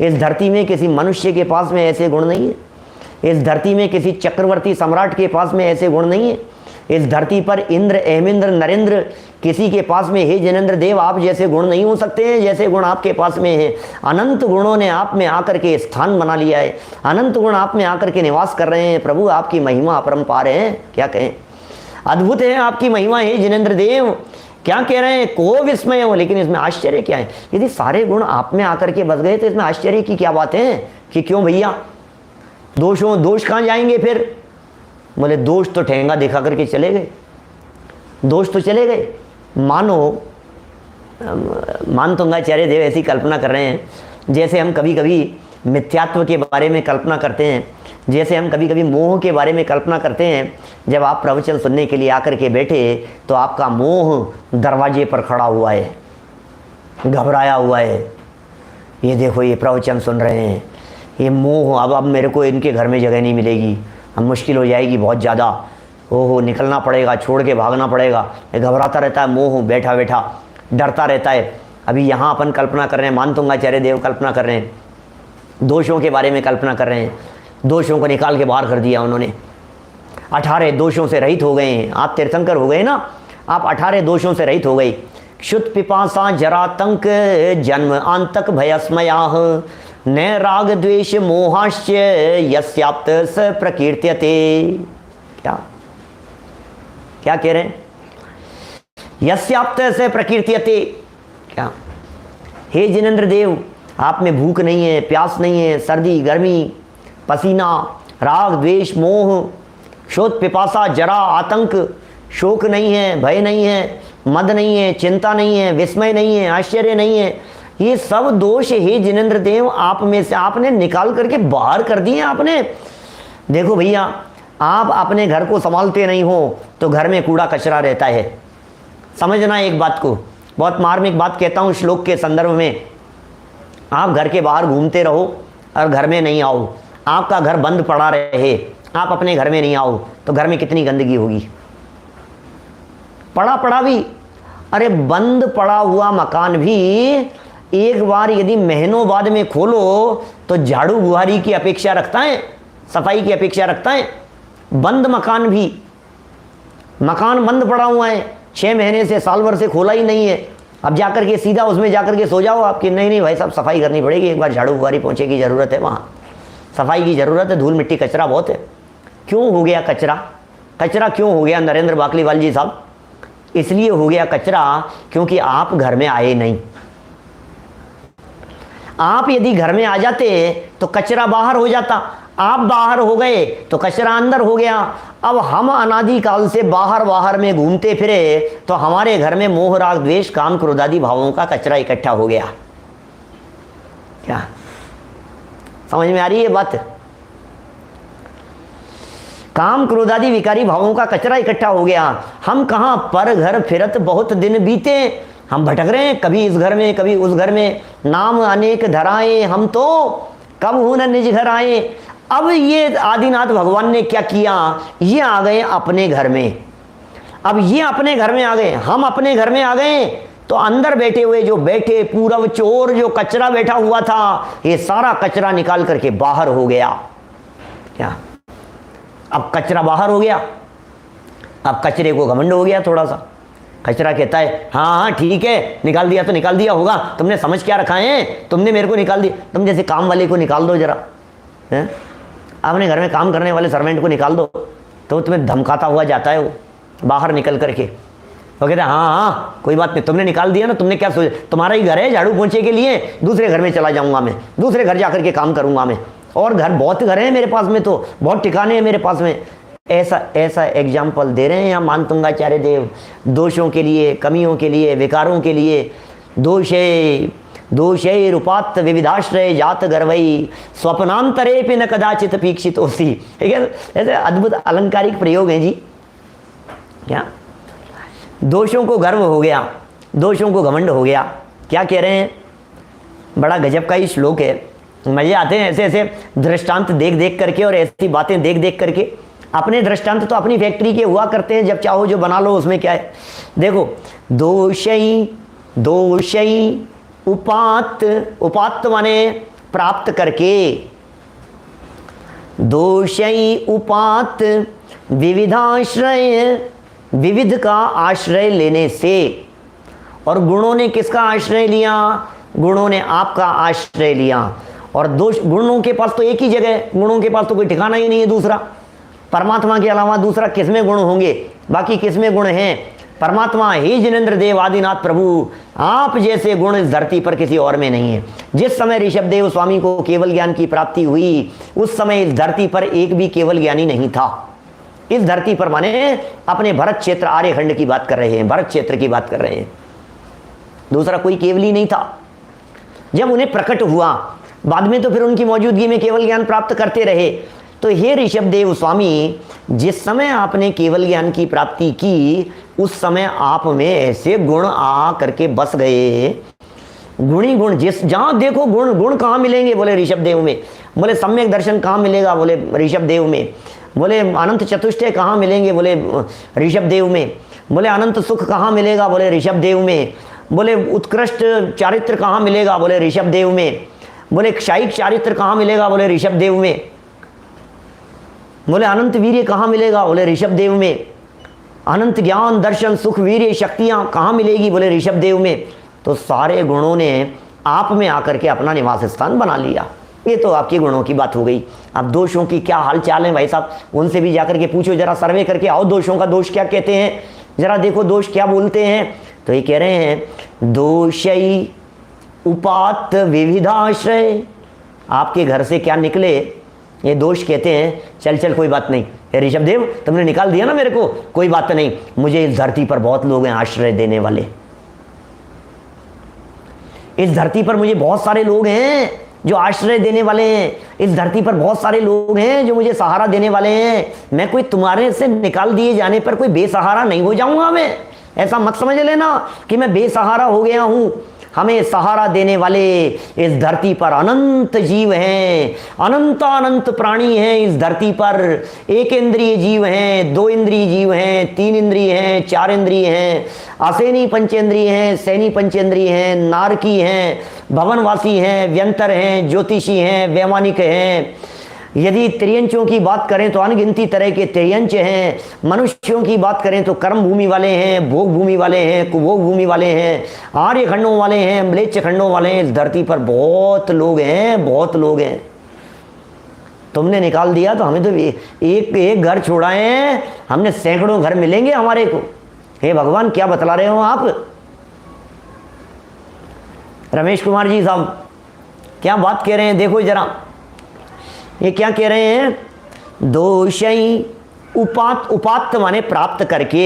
इस धरती में किसी मनुष्य के पास में ऐसे गुण नहीं है। इस धरती में किसी चक्रवर्ती सम्राट के पास में ऐसे गुण नहीं है। इस धरती पर इंद्र, अहमिंद्र, नरेंद्र, किसी के पास में हे जिनेंद्र देव आप जैसे गुण नहीं हो सकते हैं जैसे गुण आपके पास में हैं। अनंत गुणों ने आप में आकर के स्थान बना लिया है। अनंत गुण आप में आकर के निवास कर रहे हैं। प्रभु आपकी महिमा अपरंपार है, क्या कहें, अद्भुत है आपकी महिमा है जिनेंद्र देव। क्या कह रहे हैं, को विस्मय हो। लेकिन इसमें आश्चर्य क्या है? यदि सारे गुण आप में आकर के बस गए तो इसमें आश्चर्य की क्या बात है कि क्यों भैया दोष कहाँ जाएंगे फिर? बोले दोष तो ठेंगा दिखा करके चले गए, दोष तो चले गए। मान तुंगाचार्य देव ऐसी कल्पना कर रहे हैं जैसे हम कभी कभी मिथ्यात्व के बारे में कल्पना करते हैं, जैसे हम कभी कभी मोह के बारे में कल्पना करते हैं। जब आप प्रवचन सुनने के लिए आकर के बैठे तो आपका मोह दरवाजे पर खड़ा हुआ है, घबराया हुआ है। ये देखो ये प्रवचन सुन रहे हैं, ये मोह, अब मेरे को इनके घर में जगह नहीं मिलेगी, अब मुश्किल हो जाएगी बहुत ज़्यादा, ओहो निकलना पड़ेगा, छोड़ के भागना पड़ेगा। घबराता रहता है मोह, बैठा बैठा डरता रहता है। अभी यहाँ अपन कल्पना कर रहे हैं, मान तुंगाचार्य देव कल्पना कर रहे हैं, दोषों के बारे में कल्पना कर रहे हैं। दोषों को निकाल के बाहर कर दिया उन्होंने, 18 दोषों से रहित हो गए हैं। आप तीर्थंकर हो गए ना, आप 18 दोषों से रहित हो गई। क्षुत पिपासा जरातंक जन्म आंतक भयस्मयाः न राग द्वेष मोहाश्च यस्याप्त स प्रकीर्त्यते। क्या कह रहे हैं? यस्याप्त से प्रकीर्त्यते। क्या? हे जिनेंद्र देव, आप में भूख नहीं है, प्यास नहीं है, सर्दी गर्मी, पसीना, राग द्वेष मोह, शोध पिपासा, जरा आतंक, शोक नहीं है, भय नहीं है, मद नहीं है, चिंता नहीं है, विस्मय नहीं है, आश्चर्य नहीं है। ये सब दोष हे जिनेंद्र देव आप में से आपने निकाल करके बाहर कर दिए आपने। देखो भैया, आप अपने घर को संभालते नहीं हो तो घर में कूड़ा कचरा रहता है। समझना एक बात को, बहुत मार्मिक बात कहता हूँ श्लोक के संदर्भ में। आप घर के बाहर घूमते रहो और घर में नहीं आओ, आपका घर बंद पड़ा रहे, आप अपने घर में नहीं आओ, तो घर में कितनी गंदगी होगी। पड़ा भी, अरे बंद पड़ा हुआ मकान भी एक बार यदि महीनों बाद में खोलो तो झाड़ू बुहारी की अपेक्षा रखता है, सफाई की अपेक्षा रखता है। बंद मकान भी, मकान बंद पड़ा हुआ है, 6 महीने से साल भर से खोला ही नहीं है, अब जाकर के सीधा उसमें जाकर के सो जाओ आपकी। नहीं भाई साहब, सफाई करनी पड़ेगी, एक बार झाड़ू बुहारी पोंछे की ज़रूरत है, वहाँ सफाई की ज़रूरत है, धूल मिट्टी कचरा बहुत है। क्यों हो गया कचरा? कचरा क्यों हो गया नरेंद्र बाकलीवाल जी साहब? इसलिए हो गया कचरा क्योंकि आप घर में आए नहीं। आप यदि घर में आ जाते तो कचरा बाहर हो जाता, आप बाहर हो गए तो कचरा अंदर हो गया। अब हम अनादिकाल से बाहर में घूमते फिरे तो हमारे घर में मोह राग द्वेष काम क्रोध आदि भावों का कचरा इकट्ठा हो गया। क्या समझ में आ रही है बात? काम क्रोध आदि विकारी भावों का कचरा इकट्ठा हो गया। हम कहां पर घर फिरत बहुत दिन बीते, हम भटक रहे हैं, कभी इस घर में कभी उस घर में, नाम अनेक धराए हम तो कब हूं न निज घर आए। अब ये आदिनाथ भगवान ने क्या किया, ये आ गए अपने घर में। अब ये अपने घर में आ गए, हम अपने घर में आ गए तो अंदर बैठे हुए जो बैठे पूरब चोर जो कचरा बैठा हुआ था, ये सारा कचरा निकाल करके बाहर हो गया। क्या? अब कचरा बाहर हो गया, अब कचरे को घमंड हो गया थोड़ा सा। कचरा कहता है हाँ ठीक है, निकाल दिया तो निकाल दिया होगा, तुमने समझ क्या रखा है, तुमने मेरे को निकाल दिया। तुम जैसे काम वाले को निकाल दो जरा, हैं? अपने घर में काम करने वाले सर्वेंट को निकाल दो तो तुम्हें धमकाता हुआ जाता है वो बाहर निकल करके। वो कहते हैं हाँ कोई बात नहीं, तुमने निकाल दिया ना, तुमने क्या सोचा, तुम्हारा ही घर है झाड़ू पोंछे के लिए, दूसरे घर में चला जाऊंगा मैं, दूसरे घर जाकर के काम करूंगा मैं, और घर बहुत घर हैं मेरे पास में, तो बहुत ठिकाने हैं मेरे पास में। ऐसा एग्जाम्पल दे रहे हैं यहाँ मानतुंगाचार्य देव, दोषों के लिए, कमियों के लिए, विकारों के लिए। दोषे रूपात विविधाश्रय जात गर्वई स्वप्नांतरे पे न कदाचित पीक्षित होती। ठीक है, ऐसे अद्भुत अलंकारिक प्रयोग हैं जी। क्या? दोषों को गर्व हो गया, दोषों को घमंड हो गया। क्या कह रहे हैं? बड़ा गजब का ही श्लोक है, मजे आते हैं ऐसे ऐसे दृष्टांत देख देख करके और ऐसी बातें देख देख करके। अपने दृष्टांत तो अपनी फैक्ट्री के हुआ करते हैं, जब चाहो जो बना लो, उसमें क्या है। देखो, दोषई उपात्त माने प्राप्त करके, दोषई उपात्त विविधाश्रय, विविध का आश्रय लेने से। और गुणों ने किसका आश्रय लिया? गुणों ने आपका आश्रय लिया। और दोष, गुणों के पास तो एक ही जगह है, गुणों के पास तो कोई ठिकाना ही नहीं है दूसरा। परमात्मा के अलावा दूसरा किसमें गुण होंगे? बाकी किसमें गुण हैं? परमात्मा ही जिनेंद्र देव आदिनाथ प्रभु, आप जैसे गुण इस धरती पर किसी और में नहीं है। जिस समय ऋषभ देव स्वामी को केवल ज्ञान की प्राप्ति हुई, उस समय इस धरती पर एक भी केवल ज्ञानी नहीं था। इस धरती पर माने अपने भरत क्षेत्र आर्यखंड की बात कर रहे हैं, भरत क्षेत्र की बात कर रहे हैं, दूसरा कोई केवली नहीं था। जब उन्हें प्रकट हुआ, बाद में तो फिर उनकी मौजूदगी में केवल ज्ञान प्राप्त करते रहे। तो हे ऋषभ देव स्वामी, जिस समय आपने केवल ज्ञान की प्राप्ति की, उस समय आप में ऐसे गुण आ करके बस गए, गुणी गुण। जिस जहां देखो गुण, गुण कहाँ मिलेंगे? बोले ऋषभ देव में। बोले सम्यक दर्शन कहाँ मिलेगा? बोले ऋषभ देव में। बोले अनंत चतुष्टय कहाँ मिलेंगे? बोले ऋषभ देव में। बोले अनंत सुख कहाँ मिलेगा? बोले ऋषभ देव में। बोले उत्कृष्ट चारित्र कहाँ मिलेगा? बोले ऋषभ देव में। बोले क्षायिक चारित्र कहाँ मिलेगा? बोले ऋषभ देव में। बोले अनंत वीर्य कहाँ मिलेगा? बोले ऋषभ देव में। अनंत ज्ञान दर्शन सुख वीर्य शक्तियाँ कहाँ मिलेगी? बोले ऋषभ देव में। तो सारे गुणों ने आप में आकर के अपना निवास स्थान बना लिया। ये तो आपके गुणों की बात हो गई। अब दोषों की क्या हाल चाल है भाई साहब, उनसे भी जाकर के पूछो, जरा सर्वे करके आओ, दोषों का दोष क्या कहते हैं, जरा देखो दोष क्या बोलते हैं। तो ये कह रहे हैं दोषई उपात विविधाश्रय। आपके घर से क्या निकले, ये दोष कहते हैं चल चल कोई बात नहीं, ऋषभ देव तुमने निकाल दिया ना मेरे को, कोई बात नहीं, मुझे इस धरती पर बहुत लोग हैं आश्रय देने वाले, इस धरती पर मुझे बहुत सारे लोग हैं जो आश्रय देने वाले हैं, इस धरती पर बहुत सारे लोग हैं जो मुझे सहारा देने वाले हैं। मैं कोई तुम्हारे से निकाल दिए जाने पर कोई बेसहारा नहीं हो जाऊंगा। मैं ऐसा मत समझ लेना कि मैं बेसहारा हो गया हूं। हमें सहारा देने वाले इस धरती पर अनंत जीव हैं, अनंत अनंत प्राणी हैं इस धरती पर। एक इंद्रिय जीव हैं, दो इंद्रिय जीव हैं, तीन इंद्रिय हैं, चार इंद्रिय हैं, असेनी पंचेंद्रिय हैं, सैनी पंचेंद्रिय हैं, नारकी हैं, भवनवासी हैं, व्यंतर हैं, ज्योतिषी हैं, वैमानिक हैं। यदि त्रियंचों की बात करें तो अनगिनती तरह के त्रियंच हैं। मनुष्यों की बात करें तो कर्म भूमि वाले हैं, भोग भूमि वाले हैं, कुभोग भूमि वाले हैं, आर्य खंडों वाले हैं, म्लेच्छ खंडों वाले हैं। इस धरती पर बहुत लोग हैं, बहुत लोग हैं। तुमने निकाल दिया तो हमें तो एक एक घर छोड़ाए हैं, हमने सैकड़ों घर मिलेंगे हमारे को। हे भगवान क्या बतला रहे हो आप? रमेश कुमार जी साहब क्या बात कह रहे हैं, देखो जरा ये क्या कह रहे हैं। दोषई उपात्त माने प्राप्त करके,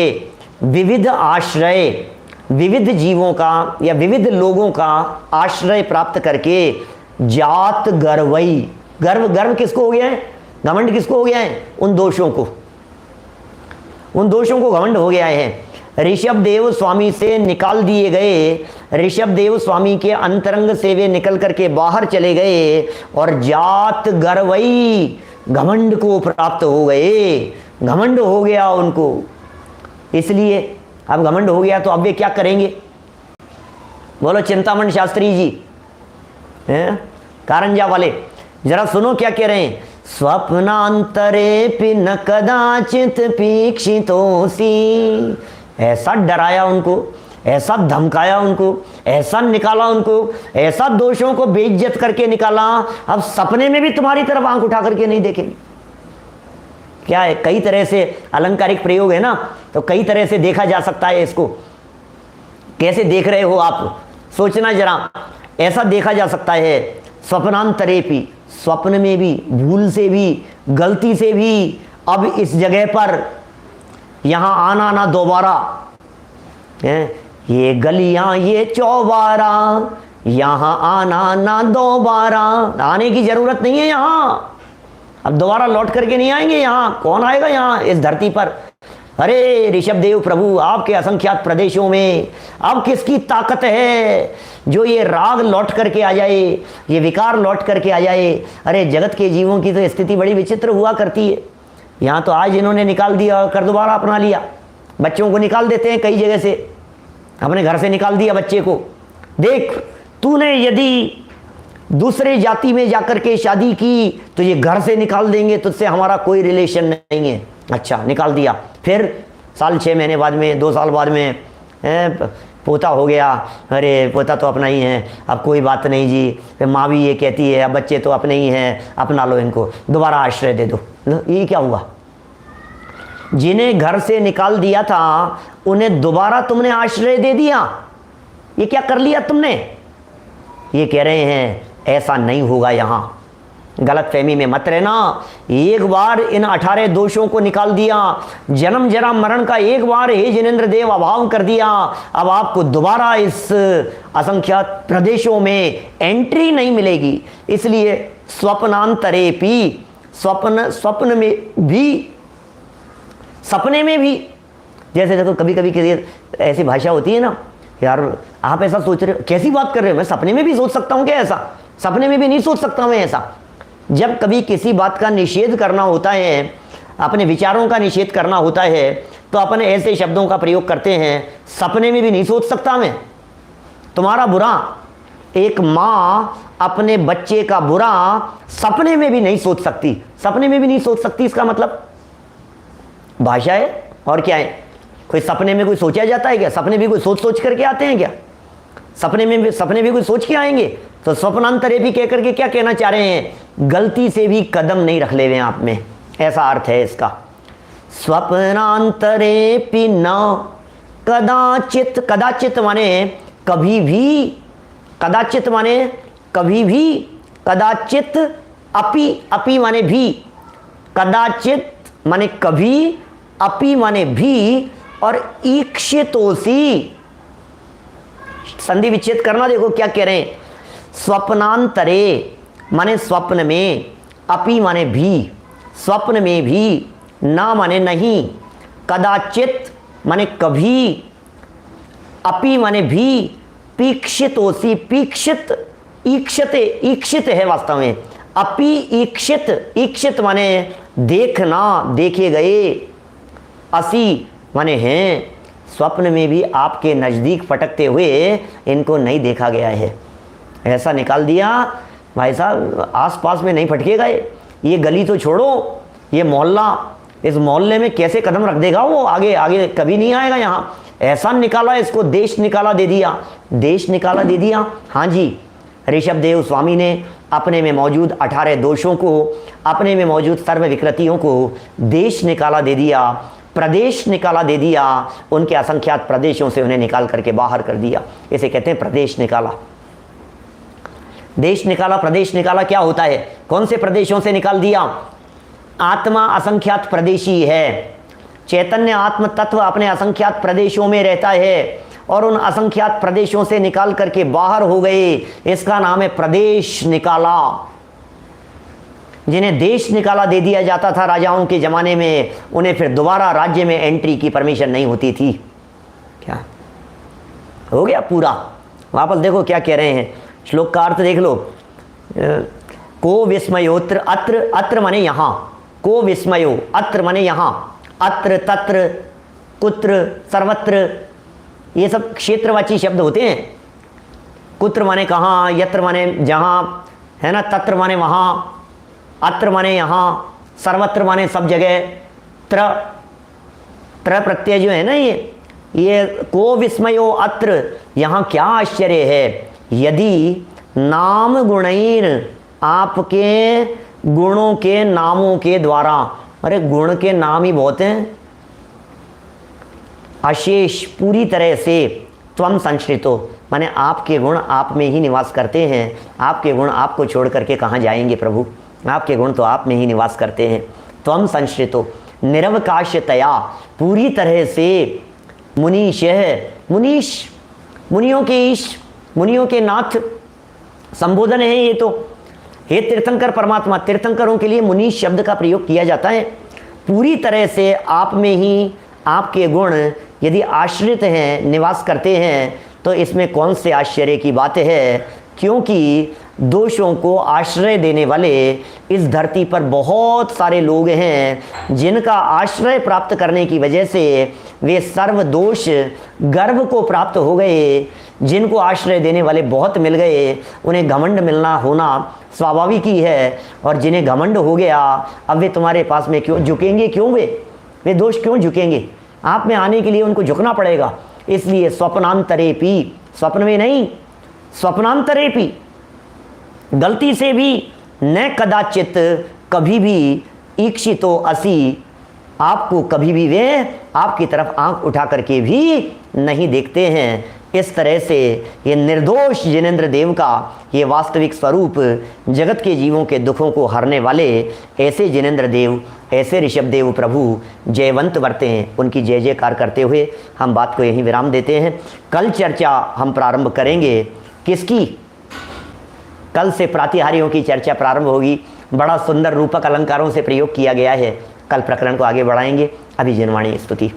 विविध आश्रय, विविध जीवों का या विविध लोगों का आश्रय प्राप्त करके, जात गर्वई, गर्व किसको हो गया है, घमंड किसको हो गया है, उन दोषों को घमंड हो गया है। ऋषभ देव स्वामी से निकाल दिए गए, ऋषभ देव स्वामी के अंतरंग से वे निकल करके बाहर चले गए और जात गर्वई, घमंड को प्राप्त हो गए, घमंड हो गया उनको। इसलिए अब घमंड हो गया तो अब वे क्या करेंगे, बोलो चिंतामण शास्त्री जी हैं कारंजा वाले, जरा सुनो क्या कह रहे हैं। स्वप्नांतरे पिन कदाचित पीक्षितोसी, ऐसा डराया उनको, ऐसा धमकाया उनको, ऐसा निकाला उनको, ऐसा दोषों को बेइज्जत करके निकाला, अब सपने में भी तुम्हारी तरफ आंख उठा करके नहीं देखेंगे। क्या है, कई तरह से अलंकारिक प्रयोग है ना, तो कई तरह से देखा जा सकता है इसको। कैसे देख रहे हो आप, सोचना जरा। ऐसा देखा जा सकता है स्वप्नांतरेपि, स्वप्न में भी, भूल से भी, गलती से भी अब इस जगह पर यहां आना ना दोबारा, ये गलियां ये चौबारा, यहां आना ना दोबारा, आने की जरूरत नहीं है यहां, अब दोबारा लौट करके नहीं आएंगे यहां। कौन आएगा यहां इस धरती पर? अरे ऋषभ देव प्रभु, आपके असंख्यात प्रदेशों में अब किसकी ताकत है जो ये राग लौट करके आ जाए, ये विकार लौट करके आ जाए। अरे जगत के जीवों की तो स्थिति बड़ी विचित्र हुआ करती है। यहाँ तो आज इन्होंने निकाल दिया और कर दोबारा अपना लिया। बच्चों को निकाल देते हैं कई जगह से, अपने घर से निकाल दिया बच्चे को। देख तूने यदि दूसरे जाति में जाकर के शादी की तो ये घर से निकाल देंगे, तुझसे हमारा कोई रिलेशन नहीं है। अच्छा निकाल दिया, फिर साल 6 महीने बाद में, 2 साल बाद में पोता हो गया। अरे पोता तो अपना ही है, अब कोई बात नहीं जी, फिर माँ भी ये कहती है अब बच्चे तो अपने ही हैं, अपना लो इनको, दोबारा आश्रय दे दो। ये क्या हुआ? जिन्हें घर से निकाल दिया था उन्हें दोबारा तुमने आश्रय दे दिया। ये क्या कर लिया तुमने? ये कह रहे हैं ऐसा नहीं होगा। यहां गलत फहमी में मत रहना। एक बार इन 18 दोषों को निकाल दिया, जन्म जरा मरण का एक बार हे जिनेंद्र देव अभाव कर दिया, अब आपको दोबारा इस असंख्यात प्रदेशों में एंट्री नहीं मिलेगी। इसलिए स्वप्नांतरेपि, स्वप्न में भी, सपने में भी, जैसे देखो कभी कभी ऐसी भाषा होती है ना, यार आप ऐसा सोच रहे हो, कैसी बात कर रहे हो, मैं सपने में भी सोच सकता हूं क्या ऐसा? सपने में भी नहीं सोच सकता मैं ऐसा। जब कभी किसी बात का निषेध करना होता है, अपने विचारों का निषेध करना होता है, तो अपने ऐसे शब्दों का प्रयोग करते हैं, सपने में भी नहीं सोच सकता मैं। तुम्हारा बुरा, एक माँ अपने बच्चे का बुरा सपने में भी नहीं सोच सकती, सपने में भी नहीं सोच सकती। इसका मतलब भाषा है और क्या है? कोई सपने में कोई सोचा जाता है क्या? सपने भी कोई सोच करके आते हैं क्या? सपने भी कोई सोच के आएंगे? तो स्वप्नांतरे भी कह करके क्या कहना चाह रहे हैं? गलती से भी कदम नहीं रख ले आप में, ऐसा अर्थ है इसका। स्वप्नांतरे पि न, कदाचित, कदाचित माने कभी भी, कदाचित माने कभी भी, कदाचित, अपि, अपि माने भी, कदाचित माने कभी, अपि माने भी, और ईक्षितोसी, संधि विच्छेद करना, देखो क्या कह रहे हैं, स्वप्नांतरे माने स्वप्न में, अपि माने भी, स्वप्न में भी, ना माने नहीं, कदाचित माने कभी, अपि माने भी, पीक्षितोसी, पीक्षित, ईक्षित, ईक्षित है वास्तव में, अपि ईक्षित, ईक्षित माने देखना, देखे गए, असी माने हैं, स्वप्न में भी आपके नज़दीक फटकते हुए इनको नहीं देखा गया है। ऐसा निकाल दिया भाई साहब, आस पास में नहीं फटके गए, ये गली तो छोड़ो, ये मोहल्ला, इस मोहल्ले में कैसे कदम रख देगा वो, आगे आगे कभी नहीं आएगा यहाँ। ऐसा निकाला इसको, देश निकाला दे दिया, देश निकाला दे दिया। हाँ जी, ऋषभ देव स्वामी ने अपने में मौजूद 18 दोषों को, अपने में मौजूद सर्व विकृतियों को देश निकाला दे दिया, प्रदेश निकाला दे दिया, उनके असंख्यात प्रदेशों से उन्हें निकाल करके बाहर कर दिया। इसे कहते हैं प्रदेश निकाला। देश निकाला, प्रदेश निकाला क्या होता है? कौन से प्रदेशों से निकाल दिया? आत्मा असंख्यात प्रदेशी है, चैतन्य आत्म तत्व अपने असंख्यात प्रदेशों में रहता है और उन असंख्यात प्रदेशों से निकाल करके बाहर हो गए, इसका नाम है प्रदेश निकाला। जिन्हें देश निकाला दे दिया जाता था राजाओं के ज़माने में, उन्हें फिर दोबारा राज्य में एंट्री की परमिशन नहीं होती थी। क्या हो गया पूरा? वापस देखो क्या कह रहे हैं, श्लोक का अर्थ देख लो। को विस्मयोत्र, अत्र, अत्र माने यहाँ, को विस्मयो, अत्र माने यहाँ, अत्र, तत्र, कुत्र, सर्वत्र, ये सब क्षेत्रवाची शब्द होते हैं। कुत्र माने कहाँ, यत्र माने जहाँ, है ना, तत्र माने वहाँ, अत्र माने यहाँ, सर्वत्र माने सब जगह, त्र, त्र प्रत्यय जो है ना, ये को विस्मयो अत्र, यहाँ क्या आश्चर्य है, यदि नाम गुणैर, आपके गुणों के नामों के द्वारा, अरे गुण के नाम ही बहुत हैं, अशेष पूरी तरह से, त्वम संश्रितो माने आपके गुण आप में ही निवास करते हैं, आपके गुण आपको छोड़ करके कहाँ जाएंगे प्रभु, आपके गुण तो आप में ही निवास करते हैं। त्वम संश्रितो निरवकाशतया, पूरी तरह से, मुनीश है, मुनीश मुनियों के ईश, मुनियों के नाथ संबोधन है ये तो। हे तीर्थंकर परमात्मा, तीर्थंकरों के लिए मुनीश शब्द का प्रयोग किया जाता है। पूरी तरह से आप में ही आपके गुण यदि आश्रित हैं, निवास करते हैं, तो इसमें कौन से आश्चर्य की बात है, क्योंकि दोषों को आश्रय देने वाले इस धरती पर बहुत सारे लोग हैं, जिनका आश्रय प्राप्त करने की वजह से वे सर्व दोष गर्व को प्राप्त हो गए। जिनको आश्रय देने वाले बहुत मिल गए, उन्हें घमंड मिलना होना स्वाभाविक ही है, और जिन्हें घमंड हो गया, अब वे तुम्हारे पास में क्यों झुकेंगे, क्यों वे दोष क्यों झुकेंगे? आप में आने के लिए उनको झुकना पड़ेगा। इसलिए स्वप्नांतरेपि, स्वप्न में नहीं, स्वप्नांतरेपि, गलती से भी, न कदाचित, कभी भी, ईक्षितो असि, आपको कभी भी वे आपकी तरफ आंख उठा करके भी नहीं देखते हैं। इस तरह से ये निर्दोष जिनेंद्र देव का ये वास्तविक स्वरूप, जगत के जीवों के दुखों को हरने वाले ऐसे जिनेंद्र देव, ऐसे ऋषभ देव प्रभु जयवंत वर्ते हैं। उनकी जय जयकार करते हुए हम बात को यहीं विराम देते हैं। कल चर्चा हम प्रारंभ करेंगे किसकी? कल से प्रातिहार्यों की चर्चा प्रारंभ होगी। बड़ा सुंदर रूपक अलंकारों से प्रयोग किया गया है। कल प्रकरण को आगे बढ़ाएंगे। अभी जिनवाणी स्तुति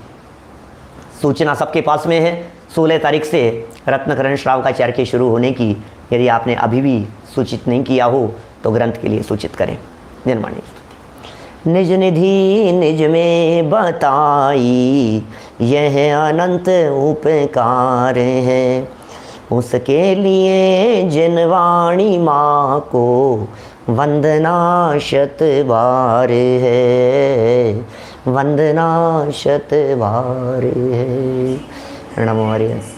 सूचना सबके पास में है। 16 तारीख से रत्नकरण श्राव का चर्चा शुरू होने की, यदि आपने अभी भी सूचित नहीं किया हो तो ग्रंथ के लिए सूचित करें। जिनवाणी स्तुति। निज निधि निज में बताई, यह अनंत उपकार है, उसके लिए जिनवाणी माँ को वंदना शत बार है, वंदना शत बार है। नमो हरिये।